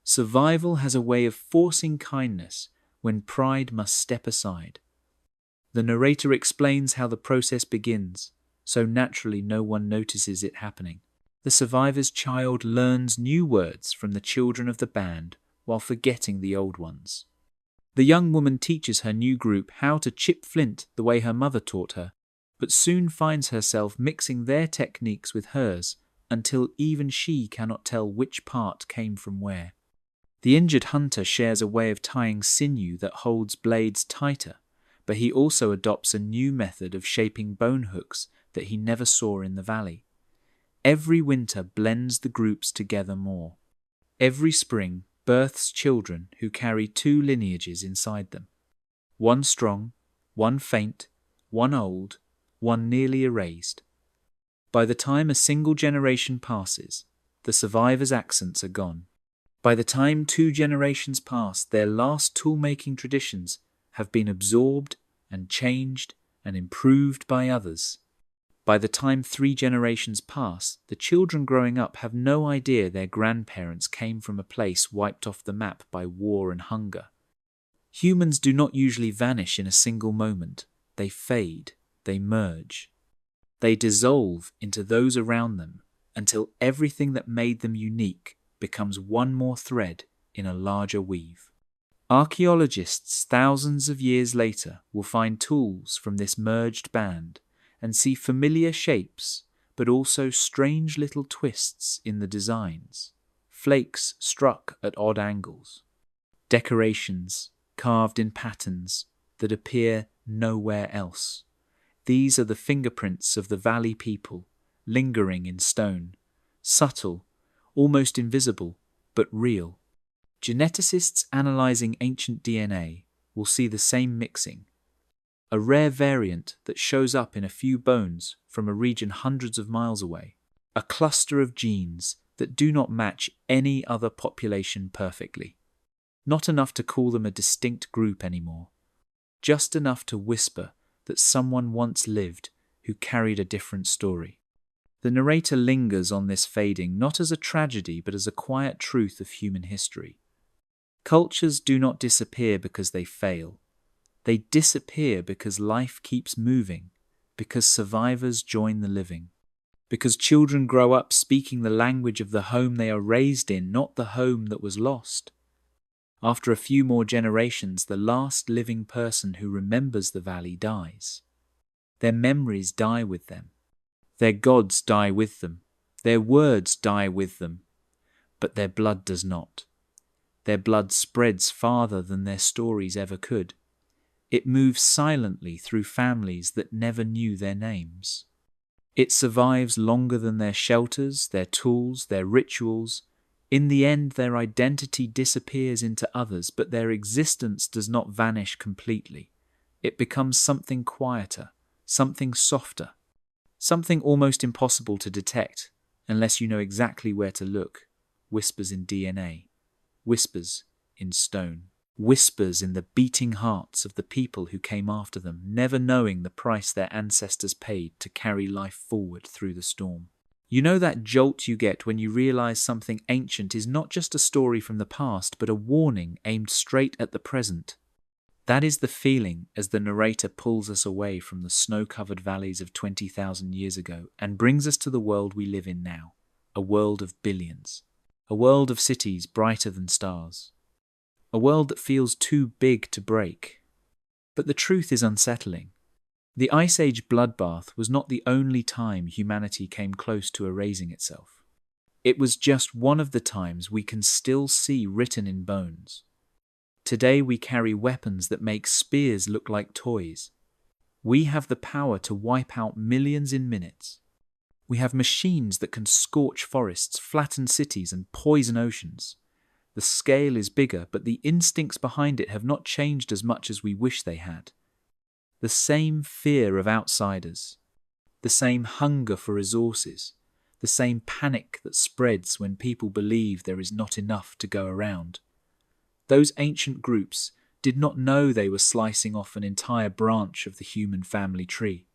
Survival has a way of forcing kindness when pride must step aside. The narrator explains how the process begins, so naturally no one notices it happening. The survivor's child learns new words from the children of the band while forgetting the old ones. The young woman teaches her new group how to chip flint the way her mother taught her, but soon finds herself mixing their techniques with hers until even she cannot tell which part came from where. The injured hunter shares a way of tying sinew that holds blades tighter, but he also adopts a new method of shaping bone hooks that he never saw in the valley. Every winter blends the groups together more. Every spring births children who carry two lineages inside them. One strong, one faint, one old, one nearly erased. By the time a single generation passes, the survivors' accents are gone. By the time 2 generations pass, their last tool-making traditions have been absorbed and changed and improved by others. By the time 3 generations pass, the children growing up have no idea their grandparents came from a place wiped off the map by war and hunger. Humans do not usually vanish in a single moment. They fade, they merge. They dissolve into those around them until everything that made them unique becomes one more thread in a larger weave. Archaeologists thousands of years later will find tools from this merged band and see familiar shapes, but also strange little twists in the designs, flakes struck at odd angles, decorations carved in patterns that appear nowhere else. These are the fingerprints of the valley people, lingering in stone, subtle, almost invisible, but real. Geneticists analyzing ancient DNA will see the same mixing, a rare variant that shows up in a few bones from a region hundreds of miles away, a cluster of genes that do not match any other population perfectly. Not enough to call them a distinct group anymore, just enough to whisper that someone once lived who carried a different story. The narrator lingers on this fading not as a tragedy but as a quiet truth of human history. Cultures do not disappear because they fail. They disappear because life keeps moving, because survivors join the living, because children grow up speaking the language of the home they are raised in, not the home that was lost. After a few more generations, the last living person who remembers the valley dies. Their memories die with them. Their gods die with them. Their words die with them. But their blood does not. Their blood spreads farther than their stories ever could. It moves silently through families that never knew their names. It survives longer than their shelters, their tools, their rituals. In the end, their identity disappears into others, but their existence does not vanish completely. It becomes something quieter, something softer, something almost impossible to detect unless you know exactly where to look. Whispers in DNA, whispers in stone, whispers in the beating hearts of the people who came after them, never knowing the price their ancestors paid to carry life forward through the storm. You know that jolt you get when you realize something ancient is not just a story from the past, but a warning aimed straight at the present. That is the feeling as the narrator pulls us away from the snow-covered valleys of 20,000 years ago and brings us to the world we live in now, a world of billions, a world of cities brighter than stars, a world that feels too big to break. But the truth is unsettling. The Ice Age bloodbath was not the only time humanity came close to erasing itself. It was just one of the times we can still see written in bones. Today we carry weapons that make spears look like toys. We have the power to wipe out millions in minutes. We have machines that can scorch forests, flatten cities, and poison oceans. The scale is bigger, but the instincts behind it have not changed as much as we wish they had. The same fear of outsiders, the same hunger for resources, the same panic that spreads when people believe there is not enough to go around. Those ancient groups did not know they were slicing off an entire branch of the human family tree.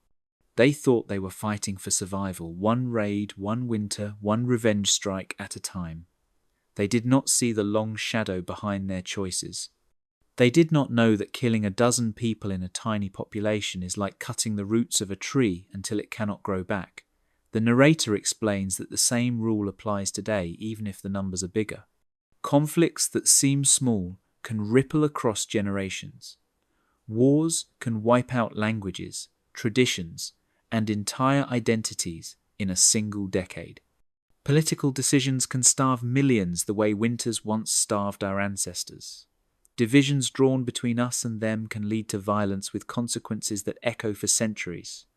They thought they were fighting for survival, one raid, one winter, one revenge strike at a time. They did not see the long shadow behind their choices. They did not know that killing a dozen people in a tiny population is like cutting the roots of a tree until it cannot grow back. The narrator explains that the same rule applies today, even if the numbers are bigger. Conflicts that seem small can ripple across generations. Wars can wipe out languages, traditions, and entire identities in a single decade. Political decisions can starve millions the way winters once starved our ancestors. Divisions drawn between us and them can lead to violence with consequences that echo for centuries.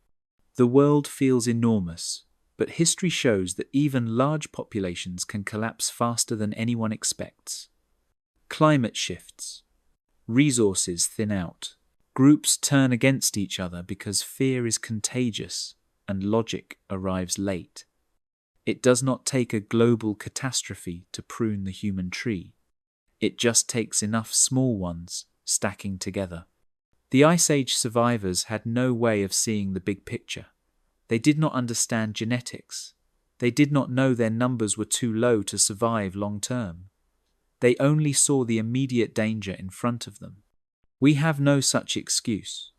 The world feels enormous, but history shows that even large populations can collapse faster than anyone expects. Climate shifts. Resources thin out. Groups turn against each other because fear is contagious and logic arrives late. It does not take a global catastrophe to prune the human tree. It just takes enough small ones stacking together. The Ice Age survivors had no way of seeing the big picture. They did not understand genetics. They did not know their numbers were too low to survive long term. They only saw the immediate danger in front of them. We have no such excuse.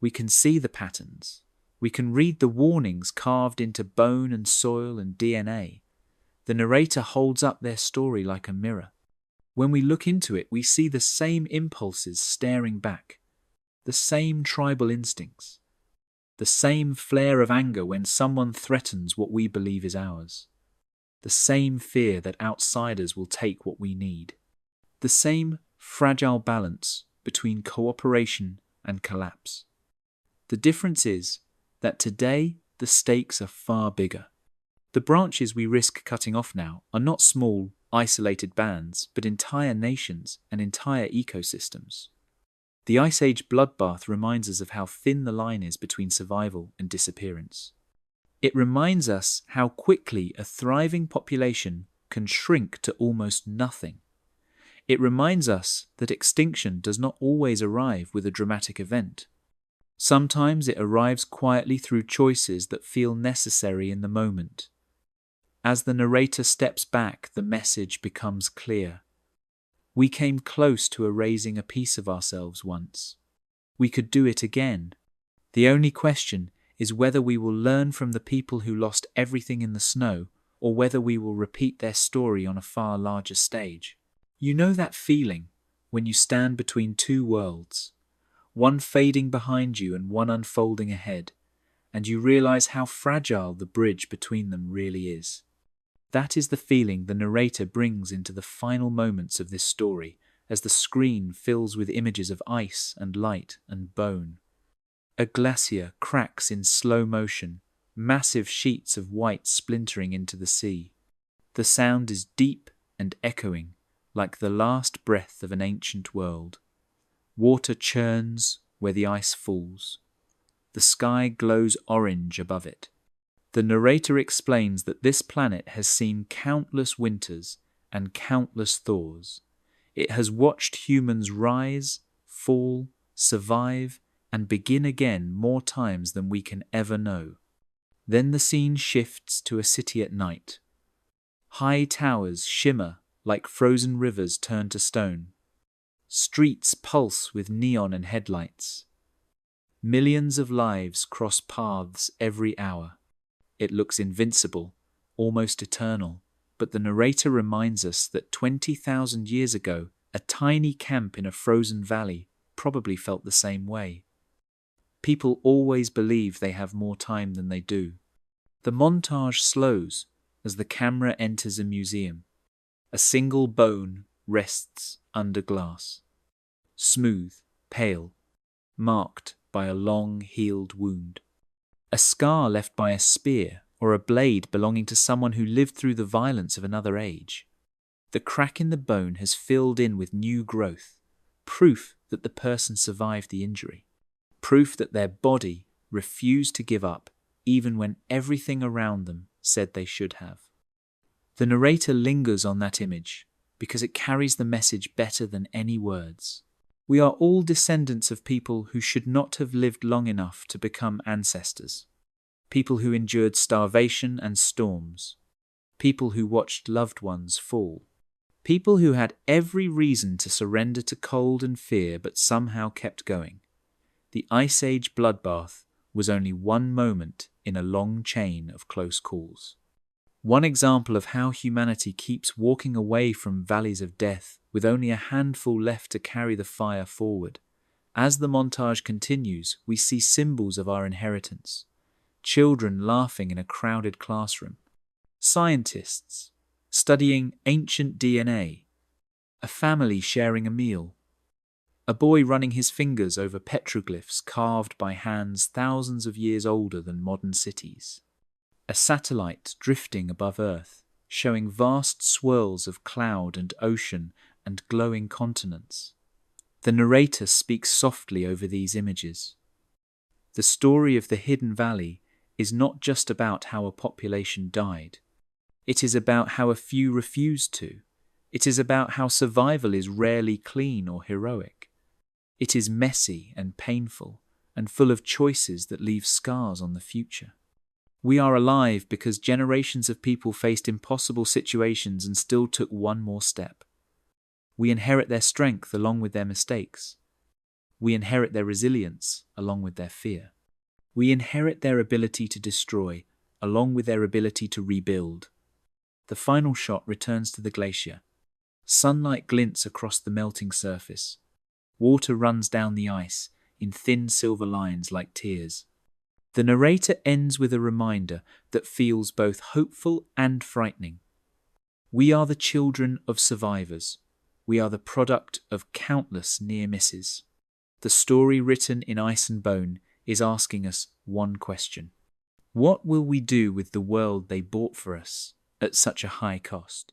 We can see the patterns. We can read the warnings carved into bone and soil and DNA. The narrator holds up their story like a mirror. When we look into it, we see the same impulses staring back, the same tribal instincts, the same flare of anger when someone threatens what we believe is ours, the same fear that outsiders will take what we need, the same fragile balance between cooperation and collapse. The difference is that today the stakes are far bigger. The branches we risk cutting off now are not small, isolated bands, but entire nations and entire ecosystems. The Ice Age bloodbath reminds us of how thin the line is between survival and disappearance. It reminds us how quickly a thriving population can shrink to almost nothing. It reminds us that extinction does not always arrive with a dramatic event. Sometimes it arrives quietly through choices that feel necessary in the moment. As the narrator steps back, the message becomes clear. We came close to erasing a piece of ourselves once. We could do it again. The only question is whether we will learn from the people who lost everything in the snow, or whether we will repeat their story on a far larger stage. You know that feeling when you stand between two worlds, one fading behind you and one unfolding ahead, and you realize how fragile the bridge between them really is. That is the feeling the narrator brings into the final moments of this story as the screen fills with images of ice and light and bone. A glacier cracks in slow motion, massive sheets of white splintering into the sea. The sound is deep and echoing, like the last breath of an ancient world. Water churns where the ice falls. The sky glows orange above it. The narrator explains that this planet has seen countless winters and countless thaws. It has watched humans rise, fall, survive, and begin again more times than we can ever know. Then the scene shifts to a city at night. High towers shimmer like frozen rivers turned to stone. Streets pulse with neon and headlights. Millions of lives cross paths every hour. It looks invincible, almost eternal, but the narrator reminds us that 20,000 years ago, a tiny camp in a frozen valley probably felt the same way. People always believe they have more time than they do. The montage slows as the camera enters a museum. A single bone rests under glass. Smooth, pale, marked by a long-healed wound. A scar left by a spear or a blade belonging to someone who lived through the violence of another age. The crack in the bone has filled in with new growth, proof that the person survived the injury, proof that their body refused to give up even when everything around them said they should have. The narrator lingers on that image because it carries the message better than any words. We are all descendants of people who should not have lived long enough to become ancestors. People who endured starvation and storms. People who watched loved ones fall. People who had every reason to surrender to cold and fear but somehow kept going. The Ice Age bloodbath was only one moment in a long chain of close calls. One example of how humanity keeps walking away from valleys of death with only a handful left to carry the fire forward. As the montage continues, we see symbols of our inheritance. Children laughing in a crowded classroom. Scientists studying ancient DNA. A family sharing a meal. A boy running his fingers over petroglyphs carved by hands thousands of years older than modern cities. A satellite drifting above Earth, showing vast swirls of cloud and ocean and glowing continents. The narrator speaks softly over these images. The story of the Hidden Valley is not just about how a population died. It is about how a few refused to. It is about how survival is rarely clean or heroic. It is messy and painful and full of choices that leave scars on the future. We are alive because generations of people faced impossible situations and still took one more step. We inherit their strength along with their mistakes. We inherit their resilience along with their fear. We inherit their ability to destroy along with their ability to rebuild. The final shot returns to the glacier. Sunlight glints across the melting surface. Water runs down the ice in thin silver lines like tears. The narrator ends with a reminder that feels both hopeful and frightening. We are the children of survivors. We are the product of countless near misses. The story written in ice and bone is asking us one question. What will we do with the world they bought for us at such a high cost?